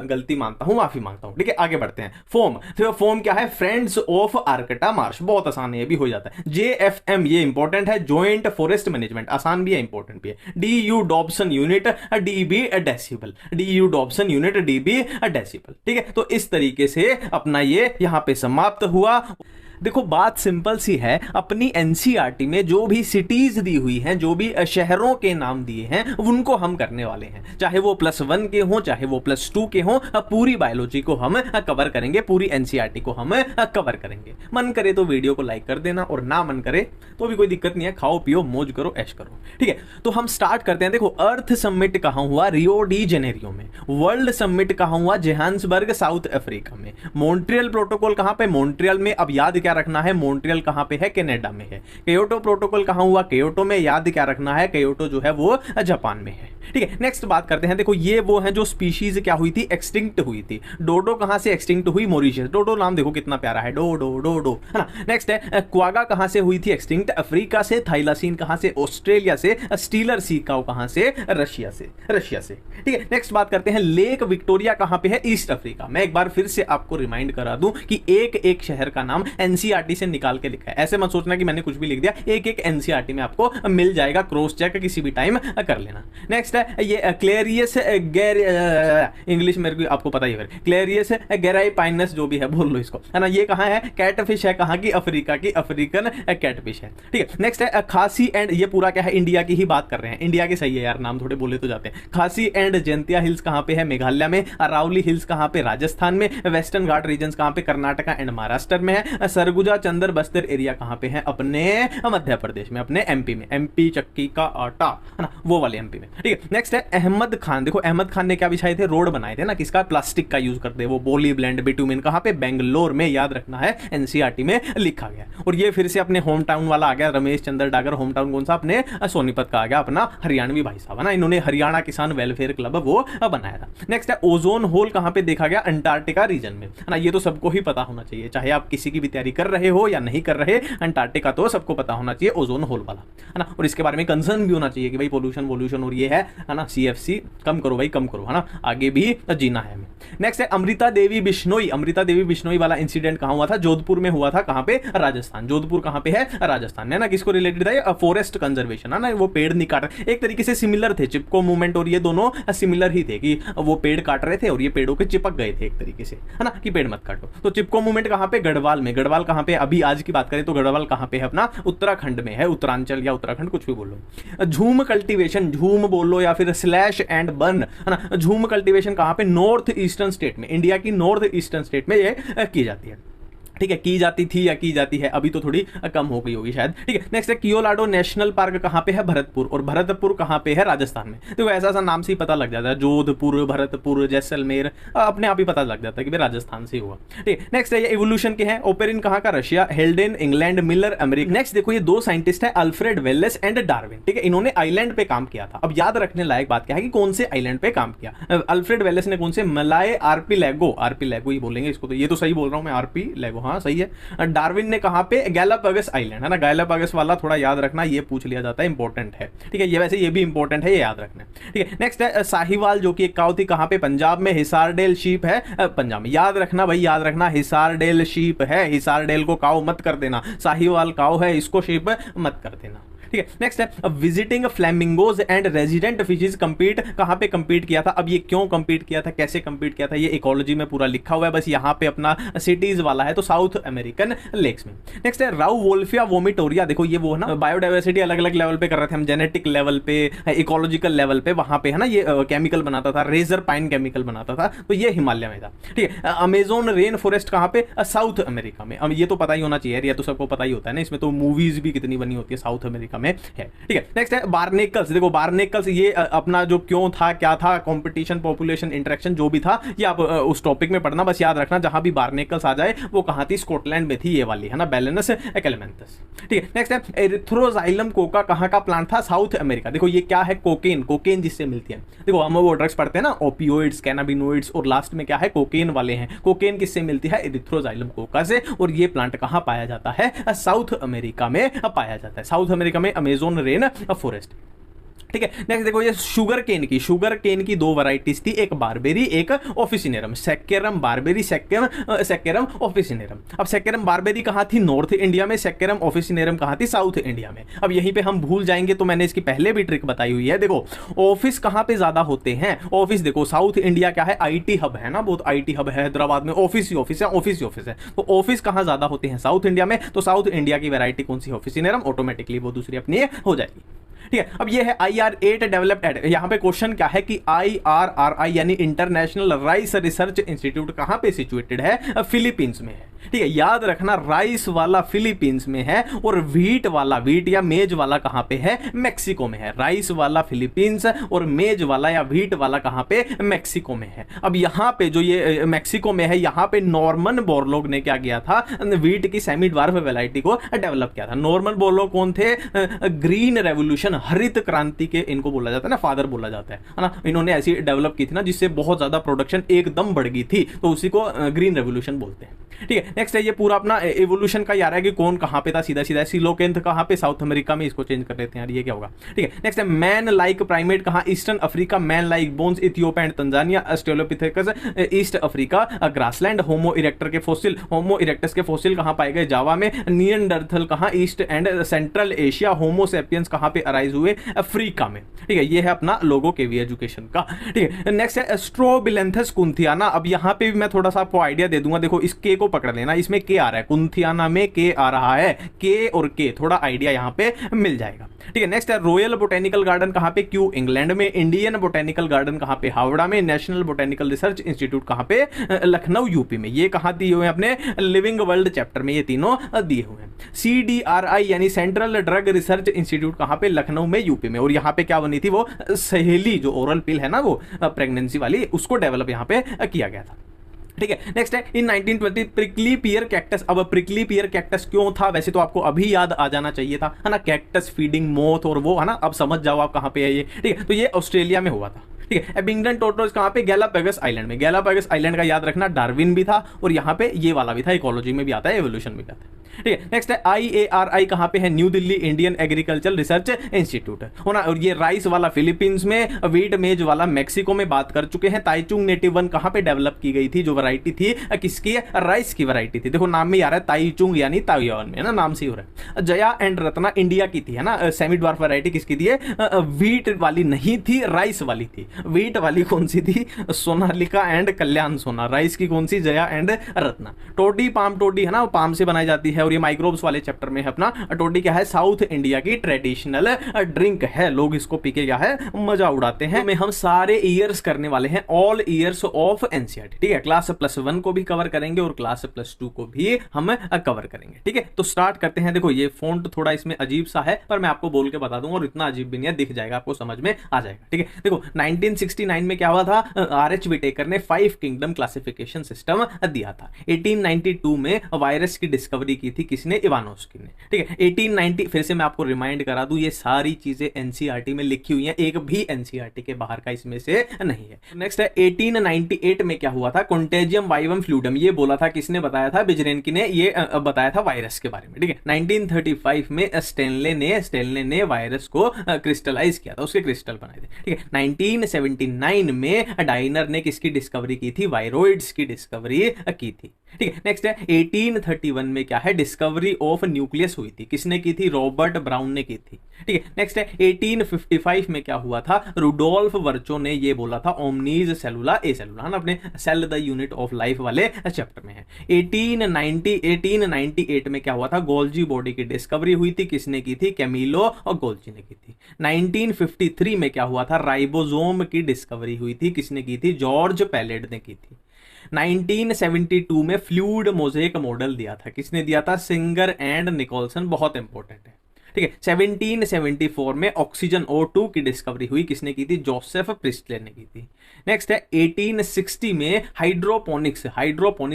गलती मानता हूं, माफी मांगता हूं, ठीक है। आगे बढ़ते हैं। फॉर्म, तो फॉर्म क्या है, फ्रेंड्स ऑफ आर्कटा मार्श, बहुत आसान है, ये भी हो जाता है। JFM ये इंपॉर्टेंट है, जॉइंट फॉरेस्ट मैनेजमेंट, आसान भी है इंपॉर्टेंट भी है। DU Dobson unit, DB decibel, DU Dobson unit, DB decibel, ठीक है। तो इस तरीके से से अपना ये यहाँ पे समाप्त हुआ। देखो बात सिंपल सी है, अपनी एनसीईआरटी में जो भी सिटीज दी हुई हैं, जो भी शहरों के नाम दिए हैं, उनको हम करने वाले हैं, चाहे वो +1 के हों चाहे वो +2 के हों। पूरी बायोलॉजी को हम कवर करेंगे, पूरी एनसीईआरटी को हम कवर करेंगे। मन करे तो वीडियो को लाइक कर देना, और ना मन करे तो भी कोई दिक्कत नहीं है, खाओ पियो मौज करो ऐश करो, ठीक है। तो हम स्टार्ट करते हैं। देखो अर्थ समिट कहां हुआ? रियो डी जेनेरियो में। वर्ल्ड समिट कहां हुआ? जोहान्सबर्ग साउथ अफ्रीका में। मॉन्ट्रियल प्रोटोकॉल कहां पे? मॉन्ट्रियल में। अब याद क्या रखना है? मॉन्ट्रियल कहां पे है? कनाडा में है। कियोटो प्रोटोकॉल कहां हुआ? कियोटो में। याद क्या रखना है? कियोटो जो है वो जापान में है, ठीक है। नेक्स्ट बात करते हैं। देखो ये वो है जो स्पीशीज क्या हुई थी? एक्सटिंक्ट हुई थी। डोडो कहां से एक्सटिंक्ट हुई? मॉरिशस। डोडो नाम देखो कितना प्यारा है, डो डो डो डो, है ना। नेक्स्ट है क्वागा कहां से हुई थी एक्सटिंक्ट? अफ्रीका से। थाइलासीन कहां से? ऑस्ट्रेलिया से। स्टीलर सी काउ कहां से? रशिया से, रशिया से, ठीक है। नेक्स्ट बात करते हैं, लेक विक्टोरिया कहां पे है? East Africa. मैं एक बार फिर से आपको रिमाइंड करा दूं कि एक एक शहर का नाम एनसीईआरटी से निकाल के लिखा है, ऐसे मत सोचना कि मैंने कुछ भी लिख दिया, एक एक एनसीईआरटी में आपको मिल जाएगा, क्रॉस चेक किसी भी टाइम कर लेना। नेक्स्ट है ये क्लेरियस इंग्लिश मेरे को आपको पता ही है, क्लेरियस गैराइपाइनस जो भी है बोल लो इसको, है ना। ये कहां है? कैटफिश है, कहां की? अफ्रीका की, अफ्रीकन कैटफिश है, ठीक है। नेक्स्ट है खासी एंड, ये पूरा क्या है? इंडिया की ही बात कर रहे हैं, इंडिया की सही है यार, नाम थोड़े बोले तो जाते हैं। खासी एंड जयंतिया हिल्स कहां पे है? मेघालय में। अरावली हिल्स कहां पे? राजस्थान में। वेस्टर्न घाट रीजन कहां पे? कर्नाटका एंड महाराष्ट्र में है। सरगुजा चंदर बस्तर एरिया कहां पे है? अपने मध्य प्रदेश में, अपने एमपी में। एमपी चक्की का आटा, है ना, वो वाले एमपी में, ठीक है। नेक्स्ट है अहमद खान। देखो अहमद खान ने क्या बिछाए थे? रोड बनाए थे ना, किसका? प्लास्टिक का यूज करते, वो बोली ब्लेंड बिटुमिन कहां पे? बेंगलोर में। याद रखना है, एनसीईआरटी में लिखा गया। और ये फिर से अपने होम टाउन वाला आ गया, रमेश चंद्र डागर। होम टाउन कौन सा? अपने सोनीपत का आ गया, अपना हरियाणवी भाई साहब, है ना। इन्होंने हरियाणा किसान वेलफेयर क्लब वो बनाया था। नेक्स्ट है ओजोन होल कहां पे देखा गया? अंटार्कटिका रीजन में, है ना। ये तो सबको ही पता होना चाहिए, चाहे आप किसी की भी तैयारी कर रहे हो या नहीं कर रहे, अंटार्कटिका तो सबको पता होना चाहिए, ओजोन होल वाला, है ना। और इसके बारे में कंसर्न भी होना चाहिए कि भाई पोल्यूशन वोल्यूशन और ये है ना, सीएफसी कम करो भाई, कम करो, है ना, आगे भी जीना है हमें। नेक्स्ट है अमृता देवी बिश्नोई। अमृता देवी बिश्नोई वाला इंसिडेंट कहां हुआ था? जोधपुर में हुआ था। कहां पे? राजस्थान। जोधपुर कहां पे है? राजस्थान में, ना। किसको रिलेटेड था? फॉरेस्ट कंजर्वेशन, है ना। वो पेड़ नहीं काट रहे, एक तरीके से सिमिलर थे, चिपको मूवमेंट और ये दोनों सिमिलर ही थे कि वो पेड़ काट रहे थे और ये पेड़ों के चिपक गए थे एक तरीके से, है ना, कि पेड़ मत काटो। तो चिपको मूवमेंट कहां पे? गढ़वाल में। गढ़वाल कहां पे? अभी आज की बात करें तो गढ़वाल कहां पे है? अपना उत्तराखंड में है, उत्तरांचल या उत्तराखंड कुछ भी बोलो। झूम कल्टीवेशन, झूम बोलो या फिर स्लैश एंड बर्न, है ना। झूम कल्टीवेशन कहां पे? नॉर्थ ईस्टर्न स्टेट में, इंडिया की नॉर्थ ईस्टर्न स्टेट में ये की जाती है, ठीक है। की जाती थी या की जाती है, अभी तो थोड़ी कम हो गई होगी शायद, ठीक है। नेक्स्ट है कियोलाडो नेशनल पार्क कहां पे है? भरतपुर। और भरतपुर कहां पे है? राजस्थान में। तो ऐसा सा नाम से ही पता लग जाता है, जोधपुर, भरतपुर, जैसलमेर, अपने आप ही पता लग जाता है कि भाई राजस्थान से हुआ, ठीक है। नेक्स्ट है ये इवोल्यूशन के हैं। ओपेरिन कहां का? Russia. हेल्डेन England, Miller America. Next देखो ये दो साइंटिस्ट है, अल्फ्रेड वेलेस एंड डार्विन, ठीक है। इन्होंने आइलैंड पे काम किया था। अब याद रखने लायक बात क्या है कि कौन से आइलैंड पे काम किया? अल्फ्रेड वेलेस ने कौन से? मलाय आर्किपेलागो, आर्किपेलागो ही बोलेंगे इसको, तो ये तो सही बोल रहा हूं मैं, आर्किपेलागो, हाँ सही है। डार्विन ने कहां पे? गैलापागोस आइलैंड, है ना। गैलापागोस वाला थोड़ा याद रखना, ये पूछ लिया जाता है, इंपॉर्टेंट है, ठीक है। ये वैसे ये भी इंपॉर्टेंट है, ये याद रखना, ठीक है। नेक्स्ट है साहिवाल, जो कि एक काऊ थी, कहां पे? पंजाब में। हिसारडेल शीप है पंजाब में। याद रखना भाई, याद रखना, हिसारडेल शीप है, हिसारडेल को काऊ मत कर देना, साहिवाल काऊ है, इसको शीप मत कर देना, ठीक है। नेक्स्ट है visiting flamingos and resident fishes compete, कहां पे कंपीट किया था? अब ये क्यों कंपीट किया था, कैसे कंपीट किया था, ये इकोलॉजी में पूरा लिखा हुआ है, बस यहां पे अपना सिटीज वाला है, तो साउथ अमेरिकन लेक्स में। नेक्स्ट है राउ वोल्फिया वोमिटोरिया। देखो ये वो है ना, बायोडाइवर्सिटी अलग अलग लेवल पे कर रहे थे हम, जेनेटिक लेवल पे, इकोलॉजिकल लेवल पे, वहां पे है ना ये केमिकल बनाता था, रेजर पाइन केमिकल बनाता था, तो ये हिमालय में था, ठीक है। अमेजोन रेन फॉरेस्ट कहां पे? साउथ अमेरिका में। अब ये तो पता ही होना चाहिए, ये तो सबको पता ही होता है ना, इसमें तो मूवीज भी कितनी बनी होती है साउथ अमेरिका में, है, ठीक है। नेक्स्ट है बार्नेकल्स। देखो बार्नेकल्स ये अपना जो क्यों था, क्या था, कंपटीशन, पॉपुलेशन, इंटरेक्शन, जो भी था, ये आप उस टॉपिक में पढ़ना, बस याद रखना, जहां भी बार्नेकल्स आ जाए वो कहां थी? स्कॉटलैंड में थी, ये वाली, है ना, बैलेनस कैलेमेंथस, ठीक है। नेक्स्ट है एरिथ्रोजाइलम कोका, कहां का प्लांट था? South America. देखो ये क्या है? कोकेन, कोकेन जिससे मिलती है, देखो हम वो ड्रग्स पढ़ते हैं ना, ओपियोइड्स, कैनाबिनोइड्स, और लास्ट में क्या है? कोकेन वाले हैं। कोकेन किससे मिलती है? एरिथ्रोजाइलम कोका से। और ये प्लांट कहां पाया जाता है? साउथ अमेरिका में पाया जाता है, साउथ अमेरिका में, अमेजोन रेन फॉरेस्ट, ठीक है। नेक्स्ट देखो ये शुगर केन की दो वैरायटीज थी, एक बारबेरी एक officinarum, saccharum barberi, saccharum officinarum. अब सेकेरम बारबेरी कहाँ थी? नॉर्थ इंडिया में। सेकेरम ऑफिसिनेरम कहाँ थी? साउथ इंडिया में। अब यहीं पे हम भूल जाएंगे तो मैंने इसकी पहले भी ट्रिक बताई हुई है। देखो ऑफिस कहाँ पे ज्यादा होते हैं? ऑफिस देखो साउथ इंडिया क्या है? आईटी हब है ना, बहुत आईटी हब है हैदराबाद में, ऑफिस ही ऑफिस है, ऑफिस ही ऑफिस है। तो ऑफिस कहाँ ज्यादा होते हैं? साउथ इंडिया में। तो साउथ इंडिया की वैरायटी कौन सी? ऑफिसिनेरम। ऑटोमेटिकली वो दूसरी अपनी हो जाएगी। ठीक है। अब ये है IR8 डेवलप्ड एट, यहां पे क्वेश्चन क्या है कि IRRI यानी इंटरनेशनल राइस रिसर्च इंस्टीट्यूट कहां पे सिचुएटेड है? फिलीपींस में है। ठीक है, याद रखना राइस वाला फिलीपींस में है और व्हीट वाला, व्हीट या मेज वाला कहां पे है? मैक्सिको में है। राइस वाला फिलीपींस और मेज वाला या व्हीट वाला कहां पे? मैक्सिको में है। अब यहां पे जो ये मैक्सिको में है, यहां पे नॉर्मन बोरलॉग ने क्या किया था? व्हीट की सेमी ड्वार्फ वैरायटी को डेवलप किया था। नॉर्मन बोरलॉग कौन थे? ग्रीन रेवोल्यूशन, हरित क्रांति के इनको बोला जाता है ना, फादर बोला जाता है ना। इन्होंने ऐसी डेवलप की थी ना जिससे बहुत ज्यादा प्रोडक्शन एकदम बढ़ गई थी, तो उसी को ग्रीन रेवोल्यूशन बोलते हैं। ठीक है। नेक्स्ट है ये पूरा अपना एवोल्यूशन का यार है कि कौन कहां पे था, सीधा सीधा। सिलोकेंथ कहां पे? साउथ अमेरिका में। इसको चेंज कर लेते हैं यार, ये क्या होगा? ठीक है। नेक्स्ट है मैन लाइक प्राइमेट कहां? Eastern Africa. Man like bones Ethiopia and Tanzania. Australopithecus east Africa grassland. Homo erector के फोसिल, होमो इरेक्टस के फोसिल कहां पाए गए? जावा में। नियंडरथल कहां? East and central Asia. Homo sapiens कहां पे अराइज हुए? अफ्रीका में। ठीक है, ये है अपना लोगो केवी एजुकेशन का। ठीक है। नेक्स्ट है एस्ट्रोबिलेंथस कुंथियाना। अब यहां पे भी मैं थोड़ा सा आपको आइडिया दे दूंगा। देखो इस के को पकड़ लेना, इसमें के आ रहा है, कुंथियाना में के आ रहा है, के और के थोड़ा आइडिया यहां पे मिल जाएगा। ठीक है। नेक्स्ट है रॉयल बोटेनिकल गार्डन कहां पे? क्यू इंग्लैंड में। इंडियन बोटेनिकल गार्डन कहां पे? हावड़ा में। नेशनल बोटेनिकल रिसर्च इंस्टीट्यूट कहां पे? लखनऊ यूपी में। ये कहां दिए हुए हैं? अपने लिविंग वर्ल्ड चैप्टर में ये तीनों दिए हुए हैं। CDRI यानी सेंट्रल ड्रग रिसर्च इंस्टीट्यूट कहां पे? लखनऊ में यूपी में। और यहां पे क्या बनी थी? वो सहेली जो ओरल पिल है ना, वो प्रेगनेंसी वाली, उसको डेवलप यहां पे किया गया था। ठीक है। नेक्स्ट है इन 1920 प्रिकली पियर कैक्टस। अब प्रिकली पियर कैक्टस क्यों था? वैसे तो आपको अभी याद आ जाना चाहिए था, है ना, कैक्टस फीडिंग मोथ और वो, है ना। अब समझ जाओ आप कहां पे है ये। ठीक है। तो ये ऑस्ट्रेलिया में हुआ था। ठीक है। एबिंगडन टोटोस कहां पे? गैलापागोस आइलैंड में। गैलापागोस आइलैंड का याद रखना, डार्विन भी था और यहां पे ये वाला भी था, इकोलॉजी में भी आता है, एवोल्यूशन में भी आता है। ठीक है। नेक्स्ट है IARI कहां पे है? New Delhi Indian agriculture research institute होना। और ये राइस वाला फिलीपींस में, व्हीट मेज वाला मैक्सिको में बात कर चुके हैं। ताइचुंग नेटिव वन कहां पे डेवलप की गई थी? जो वैरायटी थी किसकी? राइस की वैरायटी थी। देखो नाम में आ रहा है ताइचुंग यानी ताइवान में, है ना, नाम से हो रहा है। जया एंड रत्ना इंडिया की थी, है ना। सेमी ड्वार्फ वैरायटी किसकी थी? व्हीट वाली नहीं थी, राइस वाली थी। व्हीट वाली कौन सी थी? सोनालिका एंड कल्याण सोना। राइस की कौन सी? जया एंड रत्ना। टोडी पाम टोडी, है ना, पाम से बनाई जाती है। और ये माइक्रोब्स वाले चैप्टर में है अपना। टोडी क्या है? साउथ इंडिया की ट्रेडिशनल ड्रिंक है। लोग इसको पी के क्या है, मजा उड़ाते हैं। में हम सारे ईयर्स करने वाले हैं, ऑल ईयर्स ऑफ एनसीईआरटी। ठीक है। क्लास +1 को भी कवर करेंगे और क्लास +2 को भी हम कवर करेंगे। ठीक है। तो स्टार्ट करते हैं। देखो ये फॉन्ट थोड़ा इसमें अजीब सा है, पर मैं आपको बोल के बता दूंगा और इतना अजीब भी नहीं है, दिख जाएगा आपको, समझ में आ जाएगा। ठीक है। देखो 1969 में क्या हुआ था? RH विटेकर ने 5 किंगडम क्लासिफिकेशन सिस्टम दिया था। 1892 में वायरस की डिस्कवरी की थी, किसने? इवानोस्की ने। ठीक है। 1890, फिर से मैं आपको रिमाइंड करा दूं, ये सारी चीजें एनसीईआरटी में लिखी हुई हैं, एक भी एनसीईआरटी के बाहर का इसमें से नहीं है। नेक्स्ट है 1898 में क्या हुआ था? कॉन्टेजियम वाइवम फ्लूइडम, ये बोला था, किसने बताया था? बिजरेनकी ने ये बताया था वायरस के बारे में। ठीक है। 1935 में स्टेनले ने वायरस को क्रिस्टलाइज किया था, उसके क्रिस्टल बनाए थे। ठीक है। 1979 में डाइनर ने किसकी डिस्कवरी की थी? वायरोइड्स की डिस्कवरी की थी। ठीक है। नेक्स्ट है 1831 में क्या है? डिस्कवरी ऑफ न्यूक्लियस हुई थी, किसने की थी? रॉबर्ट ब्राउन ने की थी। ठीक है। नेक्स्ट है 1855 में क्या हुआ था? रुडोल्फ वर्चो ने ये बोला था, ओमनीज सेलुला ए सेलुला, ना, अपने cell the unit of life वाले चैप्टर में है। 1898 में क्या हुआ था? गोल्जी बॉडी की डिस्कवरी हुई थी, किसने की थी? कैमिलो और गोल्जी ने की थी। 1953 में क्या हुआ था? राइबोसोम की डिस्कवरी हुई थी, किसने की थी? जॉर्ज पैलेड ने की थी। 1972 में फ्लूइड मोज़ेक मॉडल दिया था, किसने दिया था? सिंगर एंड निकोलसन, बहुत इंपॉर्टेंट है। ठीक है। 1774 में ऑक्सीजन O2 की डिस्कवरी हुई, किसने की थी? जोसेफ प्रिस्टले ने की थी। नेक्स्ट है 1860 में हाइड्रोपोनिक्स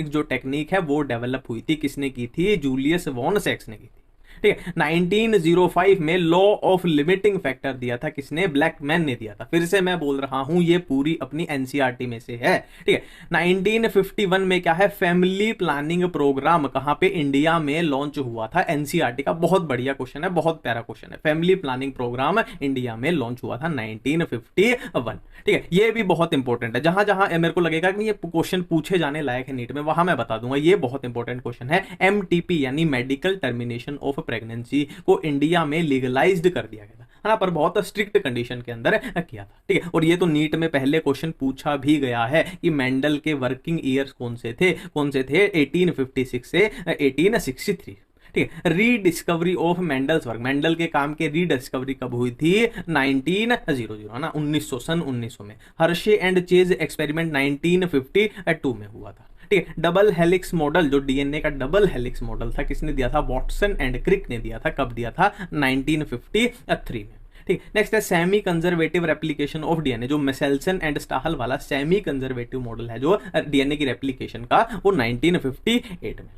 जो टेक्निक है वो डेवलप हुई थी, किसने की थी? जूलियस वॉन सेक्स ने की थी। ठीक है। 1905 में लॉ ऑफ लिमिटिंग फैक्टर दिया था किसने? ब्लैकमैन ने दिया था। फिर से मैं बोल रहा हूं ये पूरी अपनी एनसीईआरटी में से है। ठीक है। 1951 में क्या है? फैमिली प्लानिंग प्रोग्राम कहां पे? इंडिया में लॉन्च हुआ था। एनसीईआरटी का बहुत बढ़िया क्वेश्चन है, बहुत प्यारा क्वेश्चन है। फैमिली प्लानिंग प्रोग्राम इंडिया में लॉन्च हुआ था 1951। ठीक है। ये भी बहुत इंपॉर्टेंट है। जहां जहां मेरे को लगेगा कि ये क्वेश्चन पूछे जाने लायक है नीट में, वहां मैं बता दूंगा। ये बहुत इंपॉर्टेंट क्वेश्चन है। एमटीपी यानी मेडिकल टर्मिनेशन ऑफ प्रेगनेंसी को इंडिया में लीगलाइज्ड कर दिया गया था, है ना, पर बहुत स्ट्रिक्ट कंडीशन के अंदर किया था। ठीक है। और ये तो नीट में पहले क्वेश्चन पूछा भी गया है कि मेंडल के वर्किंग ईयर्स कौन से थे? 1856 से 1863। ठीक है। Rediscovery of Mendel's work, Mendel के काम के रीडिस्कवरी कब हुई थी? 1900, है ना, 1900 में। हर्शे एंड चेज एक्सपेरिमेंट 1952 में हुआ था। ठीक है। डबल हेलिक्स मॉडल, जो डीएनए का डबल हेलिक्स मॉडल था, किसने दिया था? वॉटसन एंड क्रिक ने दिया था। कब दिया था? 1953 में। ठीक। नेक्स्ट है semi conservative replication of DNA, जो मेसेल्सन एंड स्टाहल वाला सेमी कंजर्वेटिव मॉडल है जो डीएनए की रेप्लिकेशन का, वो 1958 में।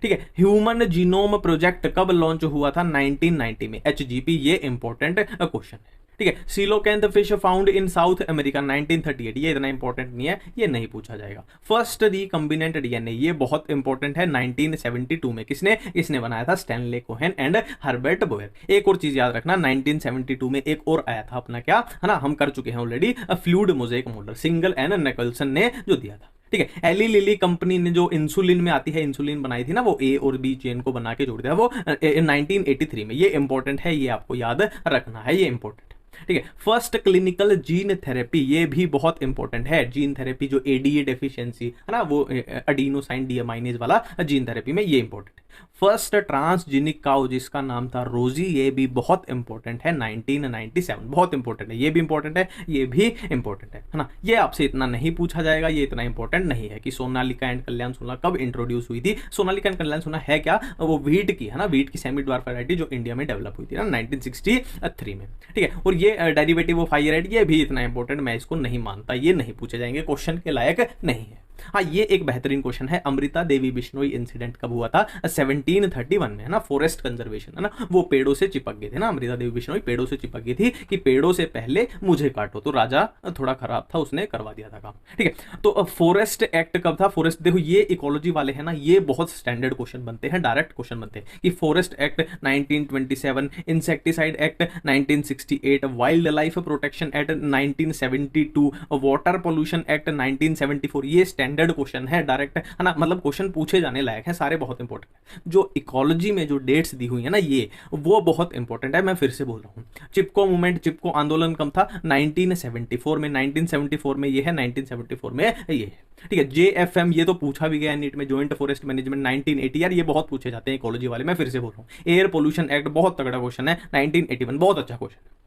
ठीक है। ह्यूमन जीनोम प्रोजेक्ट कब लॉन्च हुआ था? 1990 में। एचजीपी, ये इंपॉर्टेंट क्वेश्चन है। ठीक है। Coelacanth fish found in South America 1938, ये इतना इंपॉर्टेंट नहीं है, ये नहीं पूछा जाएगा। फर्स्ट रिकम्बिनेंट डीएनए, ये बहुत इंपॉर्टेंट है। 1972 में किसने बनाया था? Stanley Cohen and Herbert Boyer. एक और चीज याद रखना, 1972 में एक और आया था अपना, क्या है ना, हम कर चुके हैं already, fluid mosaic model, single and Nicolson ने जो दिया था। ठीक है। एली लिली कंपनी ने जो इंसुलिन में आती है, इंसुलिन बनाई थी ना, वो ए और बी चेन को बना के जोड़ दिया, वो 1983 में। ये इंपॉर्टेंट है, ये आपको याद रखना है, ये इंपॉर्टेंट। ठीक है। फर्स्ट क्लिनिकल जीन थेरेपी, ये भी बहुत इंपॉर्टेंट है। जीन थेरेपी जो एडीए डेफिशिएंसी है ना, वो एडिनोसाइन डीएमाइनेज वाला जीन थेरेपी में, ये इंपॉर्टेंट है। फर्स्ट ट्रांसजेनिक काउ, जिसका नाम था रोजी, ये भी बहुत इंपॉर्टेंट है। 1997, बहुत इंपॉर्टेंट है, ये भी इंपॉर्टेंट है, ये भी इंपॉर्टेंट है ना। ये आपसे इतना नहीं पूछा जाएगा, ये इतना इंपॉर्टेंट नहीं है कि सोनालिका एंड कल्याण सोना कब इंट्रोड्यूस हुई थी। सोनालिका एंड कल्याण सोना है क्या? वो व्हीट की, है ना, व्हीट की सेमी ड्वार्फ वैरायटी जो इंडिया में डेवलप हुई थी ना 1963 में। ठीक है। और ये डेरिवेटिव ऑफ हाइराइड, ये भी इतना इंपॉर्टेंट मैं इसको नहीं मानता, ये नहीं पूछे जाएंगे, क्वेश्चन के लायक नहीं है। हाँ, ये एक बेहतरीन क्वेश्चन है। अमृता देवी बिश्नोई इंसिडेंट कब हुआ था? 1731 में, है ना। फॉरेस्ट कंजर्वेशन, है ना, वो पेड़ों से चिपक गए थे ना, अमृता देवी बिश्नोई पेड़ों से चिपक गई थी कि पेड़ों से पहले मुझे काटो, तो राजा थोड़ा खराब था, उसने करवा दिया था काम। ठीक है। तो फॉरेस्ट एक्ट कब था? फॉरेस्ट, देखो ये इकोलॉजी वाले हैं ना, ये बहुत स्टैंडर्ड क्वेश्चन बनते हैं, डायरेक्ट क्वेश्चन बनते हैं कि forest act 1927, insecticide act 1968, wild life protection act 1972, water pollution act 1974। ये स्टैंडर्ड क्वेश्चन है, डायरेक्ट, है ना, मतलब क्वेश्चन पूछे जाने लायक है, सारे बहुत इंपॉर्टेंट है। जो इकोलॉजी में जो डेट्स दी हुई है ना, ये वो बहुत इंपॉर्टेंट है। मैं फिर से बोल रहा हूं, चिपको मूवमेंट, चिपको आंदोलन कब था? 1974 में। 1974 में ये है, 1974 में ये है। ठीक है। जेएफएम, ये तो पूछा भी गया नीट में, जॉइंट फॉरेस्ट मैनेजमेंट 1980, यार ये बहुत पूछे जाते हैं इकोलॉजी वाले, मैं फिर से बोल रहा हूं। एयर पोल्यूशन एक्ट, बहुत तगड़ा क्वेश्चन है, 1981, बहुत अच्छा क्वेश्चन है।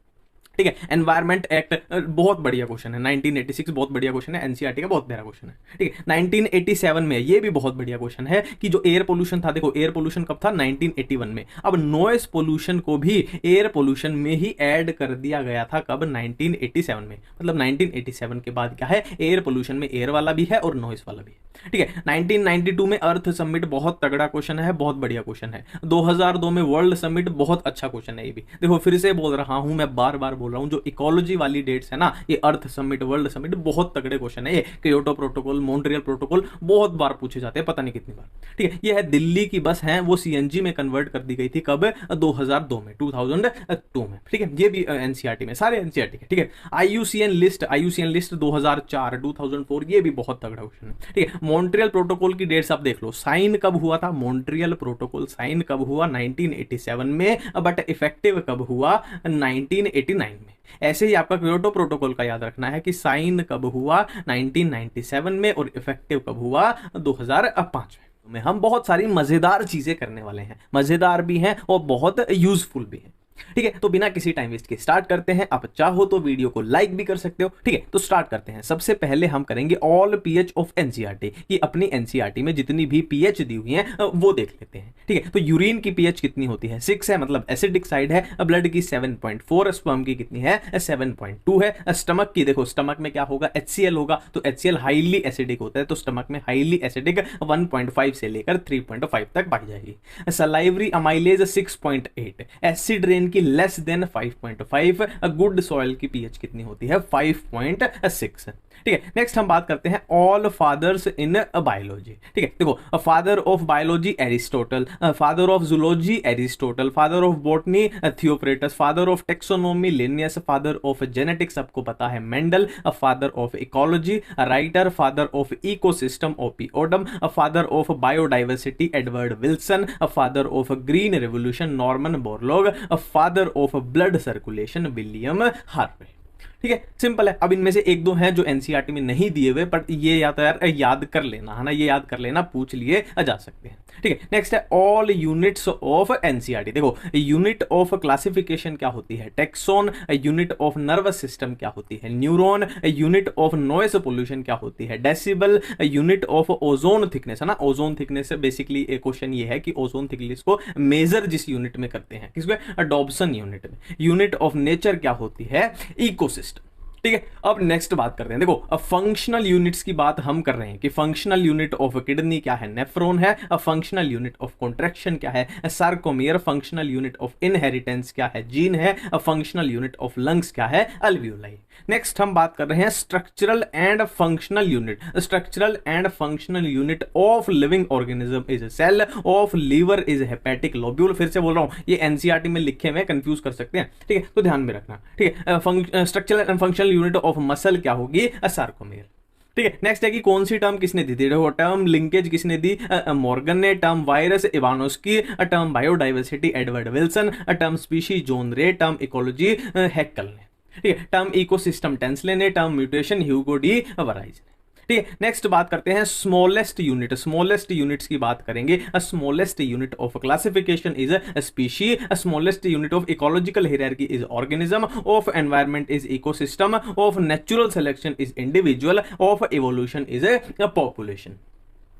ठीक है। एनवायरमेंट एक्ट, बहुत बढ़िया क्वेश्चन है, 1986, बहुत बढ़िया क्वेश्चन है, एनसीईआरटी का बहुत प्यारा क्वेश्चन है। ठीक है। 1987 में, ये भी बहुत बढ़िया क्वेश्चन है कि जो एयर पोल्यूशन था, देखो एयर पोल्यूशन कब था? 1981 में। अब नॉइस पोल्यूशन को भी एयर पोल्यूशन में ही ऐड कर दिया गया था, कब? 1987 में। मतलब 1987 के बाद क्या है? एयर पोल्यूशन में एयर वाला भी है और नॉइस वाला भी है। ठीक है। 1992 में अर्थ समिट, बहुत तगड़ा क्वेश्चन है, बहुत बढ़िया क्वेश्चन है। 2002 में वर्ल्ड समिट, बहुत अच्छा क्वेश्चन है ये भी। देखो फिर से बोल रहा हूं, मैं बार बार बोल रहा हूं, जो इकोलॉजी वाली डेट्स है ना, ये अर्थ समिट, वर्ल्ड समिट, बहुत तगड़े क्वेश्चन है। ये क्योटो प्रोटोकॉल, मॉन्ट्रियल प्रोटोकॉल, बहुत बार पूछे जाते हैं, पता नहीं कितनी बार। ठीक है। ये है दिल्ली की बस है, वो सीएनजी में कन्वर्ट कर दी गई थी, कब? 2002 में, 2002 में। ठीक है। ये भी एनसीईआरटी में, सारे एनसीईआरटी के। ठीक है। आईयूसीएन लिस्ट, 2004, 2004, ये भी बहुत तगड़ा क्वेश्चन है। ठीक है। मॉन्ट्रियल प्रोटोकॉल की डेट्स आप देख लो, साइन कब हुआ था? मॉन्ट्रियल प्रोटोकॉल साइन कब हुआ? 1987 में, बट इफेक्टिव कब हुआ? 1989 में। ऐसे ही आपका क्योटो प्रोटोकॉल का याद रखना है कि साइन कब हुआ? 1997 में, और इफेक्टिव कब हुआ? 2005 में। हम बहुत सारी मजेदार चीजें करने वाले हैं, मजेदार भी हैं और बहुत यूजफुल भी हैं। ठीक है, तो बिना किसी टाइम वेस्ट के स्टार्ट करते हैं। आप चाहो तो वीडियो को लाइक भी कर सकते हो। ठीक है, तो स्टार्ट करते हैं। सबसे पहले हम करेंगे ऑल पीएच ऑफ एनसीईआरटी की अपनी एनसीईआरटी में जितनी भी पीएच दी हुई है वो देख लेते हैं। ठीक है, तो यूरिन की पीएच कितनी होती है 6 है, मतलब एसिडिक साइड है। ब्लड की 7.4, स्पर्म की कितनी है 7.2 है। स्टमक की देखो, स्टमक में क्या होगा HCl होगा, तो HCl हाईली एसिडिक होता है, तो स्टमक में हाईली एसिडिक 1.5 से लेकर 3.5 तक पाई जाएगी। सलाइवरी अमाइलेज 6.8, एसिड रेन की लेस देन 5.5, गुड सॉइल की पीएच कितनी होती है 5.6। ठीक है, नेक्स्ट हम बात करते हैं ऑल फादर्स इन बायोलॉजी। ठीक है, देखो father of biology Aristotle, father of zoology Aristotle, father of botany Theophrastus, father of taxonomy Linnaeus, father of genetics सबको पता है Mendel, father of ecology Reiter, father of ecosystem OP Odum, father of biodiversity Edward Wilson, father of green revolution Norman Borlaug, father of blood circulation William Harvey. ठीक है, simple है। अब इनमें से एक दो हैं जो एनसीईआरटी में नहीं दिए हुए, पर ये या तो यार याद कर लेना है ना, ये याद कर लेना, पूछ लिए जा सकते हैं। ठीक है, नेक्स्ट है ऑल यूनिट्स ऑफ एनसीईआरटी। देखो यूनिट ऑफ क्लासिफिकेशन क्या होती है taxon, unit of nervous system क्या होती है neuron, unit of noise pollution क्या होती है decibel, unit of ozone thickness है ना। ओजोन थिकनेस बेसिकली एक क्वेश्चन ये है कि ओजोन थिकनेस को मेजर जिस यूनिट में करते हैं, किसमें डॉब्सन यूनिट में। यूनिट ऑफ नेचर क्या होती है इकोसिस्टम। ठीक है, अब नेक्स्ट बात करते हैं। देखो अब फंक्शनल यूनिट्स की बात हम कर रहे हैं कि फंक्शनल यूनिट ऑफ किडनी क्या है नेफ्रॉन है। फंक्शनल यूनिट ऑफ कॉन्ट्रैक्शन क्या है sarcomere. Functional unit of inheritance क्या है जीन है। फंक्शनल यूनिट ऑफ लंग्स क्या है अल्वियोलाई। नेक्स्ट हम बात कर रहे हैं structural and functional unit. Structural and functional unit of living organism is cell, of liver is hepatic lobule. फिर से बोल रहा हूं, ये एनसीईआरटी में लिखे हुए कंफ्यूज कर सकते हैं। ठीक है, तो ध्यान में रखना। ठीक है, structural and functional unit of muscle क्या होगी सार्कोमियर। ठीक है, नेक्स्ट है कि कौन सी टर्म किसने दी थी। टर्म लिंकेज किसने दी मॉर्गन ने, term virus Ivanovsky, term biodiversity Edward Wilson, term species John Ray, term ecology Haeckel ने। ठीक है, टर्म इकोसिस्टम टेंसले ने, term mutation Hugo de Vries ने। ठीक है, नेक्स्ट बात करते हैं स्मॉलेस्ट यूनिट। स्मॉलेस्ट यूनिट्स की बात करेंगे। Smallest unit of classification is species, smallest unit of ecological hierarchy is organism, of environment is ecosystem, of natural selection is individual, of evolution is population.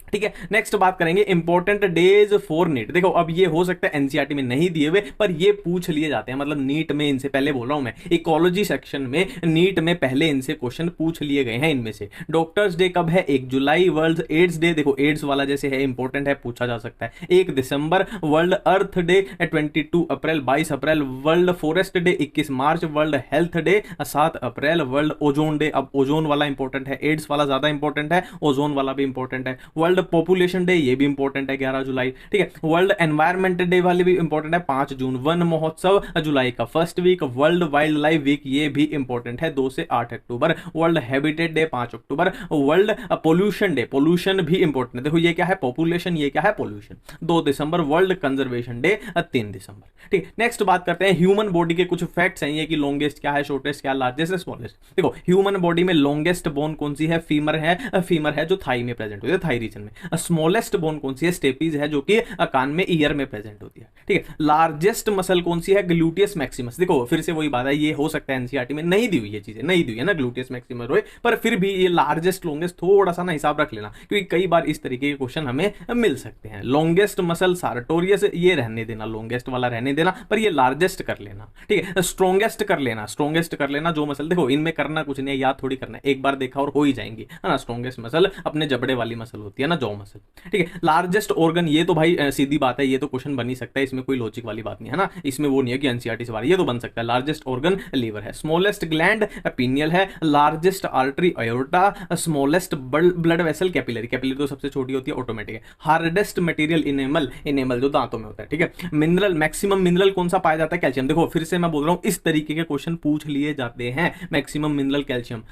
ठीक है, next बात करेंगे important days for NEET. देखो अब ये हो सकता है एनसीईआरटी में नहीं दिए हुए, पर ये पूछ लिए जाते हैं, मतलब नीट में इनसे पहले बोल रहा हूं मैं, इकोलॉजी सेक्शन में नीट में पहले इनसे क्वेश्चन पूछ लिए गए हैं। इनमें से डॉक्टर्स डे कब है 1 जुलाई, वर्ल्ड एड्स डे देखो एड्स वाला जैसे है इंपॉर्टेंट है, पूछा जा सकता है 1 दिसंबर, वर्ल्ड अर्थ डे 22 अप्रैल, 22 अप्रैल, वर्ल्ड फॉरेस्ट डे 21 मार्च, वर्ल्ड हेल्थ डे 7 अप्रैल, वर्ल्ड ओजोन डे। अब ओजोन वाला इंपॉर्टेंट है, एड्स वाला ज्यादा इंपॉर्टेंट है, ओजोन वाला भी इंपॉर्टेंट है। वर्ल्ड पॉपुलेशन डे ये भी इंपॉर्टेंट है 11 जुलाई। ठीक है, वर्ल्ड एनवायरमेंट डे वाले भी इंपॉर्टेंट है 5 जून, वन महोत्सव जुलाई का first week, world wildlife week ये भी इंपॉर्टेंट है 2 से 8 अक्टूबर, वर्ल्ड हैबिटेट डे 5 अक्टूबर, वर्ल्ड पोल्यूशन डे, पोल्यूशन भी इंपॉर्टेंट है। देखो ये क्या है पॉपुलेशन, ये क्या है पोल्यूशन 2 दिसंबर, वर्ल्ड कंजर्वेशन डे 3 दिसंबर। ठीक, नेक्स्ट बात करते हैं ह्यूमन बॉडी के कुछ फैक्ट्स हैं ये कि लॉन्गेस्ट क्या है, शॉर्टेस्ट क्या, लार्जेस्ट, स्मॉलेस्ट। देखो ह्यूमन बॉडी में लॉन्गेस्ट बोन कौन सी है, फीमर है, फीमर है जो थाई में प्रेजेंट होती है, थाई रीजन में। स्मॉलेस्ट बोन कौन सी है, स्टेपीज है जो कि कान में ईयर में प्रेजेंट होती है। ठीक है, लार्जेस्ट मसल कौन सी है, ग्लूटियस मैक्सिमस। देखो फिर से वही बात है, ये हो सकता है एनसीईआरटी में नहीं दी हुई, ये चीजें नहीं दी हुई है ना ग्लूटियस मैक्सिमस रोए, पर फिर भी ये लार्जेस्ट लॉन्गेस्ट थोड़ा सा ना हिसाब रख लेना, क्योंकि कई बार इस तरीके के क्वेश्चन हमें मिल सकते हैं। लॉन्गेस्ट मसल सार्टोरियस ये रहने देना, लॉन्गेस्ट वाला रहने देना, पर ये लार्जेस्ट कर लेना। ठीक है, स्ट्रॉन्गेस्ट कर लेना, स्ट्रॉन्गेस्ट कर लेना जो मसल, देखो इनमें करना कुछ नहीं है, याद थोड़ी करना है, एक बार देखा और हो ही जाएंगी है ना। स्ट्रॉन्गेस्ट मसल अपने जबड़े वाली मसल होती है ना, जॉ मसल। ठीक है, लार्जेस्ट ऑर्गन ये तो भाई सीधी बात है, ये तो क्वेश्चन बन ही सकता है, इसमें कोई लॉजिक वाली बात नहीं है ना, इसमें वो नहीं है कि एनसीईआरटी से बाहर, ये तो बन सकता है। लार्जेस्ट ऑर्गन लीवर है, स्मॉलेस्ट ग्लैंड पीनियल है, largest artery aorta, smallest blood vessel capillary, capillary तो सबसे छोटी होती है, ऑटोमेटिक है। हार्डेस्ट मटेरियल इनेमल, इनेमल जो दांतों में होता है। ठीक है, मिनरल, मैक्सिमम मिनरल कौन सा पाया जाता है, कैल्शियम। देखो फिर से मैं बोल रहा हूं इस तरीके के क्वेश्चन पूछ लिए जाते हैं, मैक्सिमम मिनरल कैल्शियम।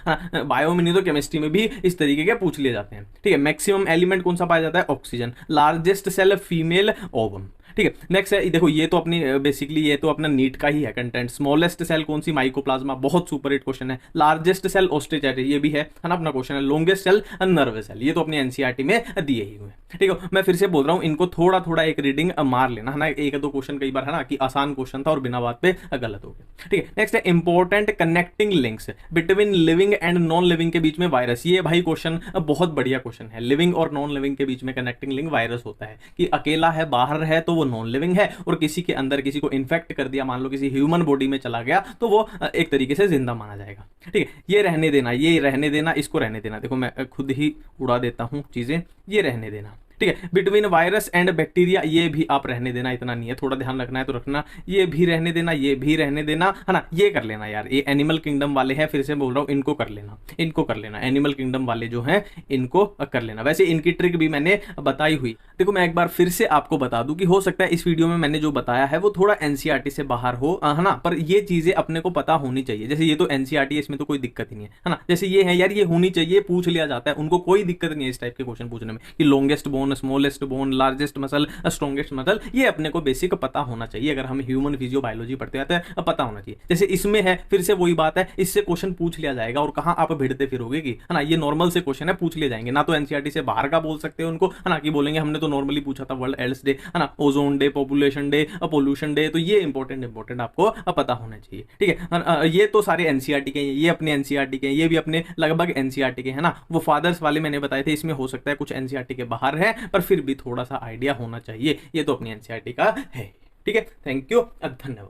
बायो में नहीं तो केमिस्ट्री में भी इस तरीके के पूछ लिए जाते हैं। ठीक है, मैक्सिमम एलिमेंट कौन सा पाया जाता है, oxygen. Largest cell female ovum. ठीक है। नेक्स्ट है, देखो ये तो अपनी बेसिकली ये तो अपना नीट का ही है कंटेंट। स्मॉलेस्ट सेल कौन सी, माइकोप्लाज्मा, बहुत सुपर हिट क्वेश्चन है। लार्जेस्ट सेल ओस्टिचाइटिस, ये भी है ना अपना क्वेश्चन है। लॉन्गेस्ट सेल नर्व सेल, ये तो अपनी एनसीईआरटी में दिए ही हुए। ठीक है, मैं फिर से बोल रहा हूं, इनको थोड़ा थोड़ा एक रीडिंग मार लेना है ना, एक दो क्वेश्चन कई बार है ना कि आसान क्वेश्चन था और बिना बात पे गलत हो गया। ठीक है, नेक्स्ट है important connecting links between living and non living के बीच में वायरस। ये भाई क्वेश्चन बहुत बढ़िया क्वेश्चन है। लिविंग और नॉन लिविंग के बीच में कनेक्टिंग लिंक वायरस होता है कि अकेला है, बाहर है तो वो नॉन लिविंग है, और किसी के अंदर किसी को इन्फेक्ट कर दिया, मान लो किसी ह्यूमन बॉडी में चला गया, तो वो एक तरीके से जिंदा माना जाएगा। ठीक है, ये रहने देना, ये रहने देना, इसको रहने देना। देखो मैं खुद ही उड़ा देता हूं चीजें, ये रहने देना। ठीक है, बिटवीन वायरस एंड बैक्टीरिया, ये भी आप रहने देना, इतना नहीं है, थोड़ा ध्यान रखना है तो रखना। ये भी रहने देना, ये भी रहने देना, है ना। ये कर लेना यार, ये एनिमल किंगडम वाले हैं, फिर से बोल रहा हूं, इनको कर लेना, इनको कर लेना। एनिमल किंगडम वाले जो हैं इनको कर लेना। वैसे इनकी ट्रिक भी मैंने बताई हुई। देखो मैं एक बार फिर से आपको बता दूं कि हो सकता है इस वीडियो में मैंने जो बताया है वो थोड़ा एनसीईआरटी से बाहर हो, है ना, पर ये चीजें अपने को पता होनी चाहिए। जैसे ये तो एनसीईआरटी है, इसमें तो कोई दिक्कत ही नहीं है ना। जैसे ये है यार, ये होनी चाहिए, पूछ लिया जाता है, उनको कोई दिक्कत नहीं है इस टाइप के क्वेश्चन पूछने में कि longest bone, smallest bone, largest muscle, strongest muscle, ये अपने को बेसिक पता होना चाहिए। अगर हम ह्यूमन फिजियो बायोलॉजी पढ़ते हैं तो पता होना चाहिए। जैसे इसमें है, फिर से वही बात है, इससे क्वेश्चन पूछ लिया जाएगा और कहां आप भिड़ते फिरोगे कि, है ना, ये नॉर्मल से क्वेश्चन है, पूछ लिए जाएंगे ना। तो एनसीईआरटी से बाहर का बोल सकते हो उनको, है ना, कि बोलेंगे हमने तो नॉर्मली पूछा था वर्ल्ड एल्स डे, है ना, ozone day, population day, pollution day, तो ये इंपॉर्टेंट आपको पता होना चाहिए। ठीक है, ये तो सारे एनसीईआरटी के, ये अपने एनसीईआरटी के, ये भी अपने लगभग एनसीईआरटी के, है ना। वो फादर्स वाले मैंने बताए थे, इसमें हो सकता है कुछ एनसीईआरटी के बाहर है, पर फिर भी थोड़ा सा आइडिया होना चाहिए। ये तो अपनी एनसीईआरटी का है। ठीक है, थैंक यू, धन्यवाद।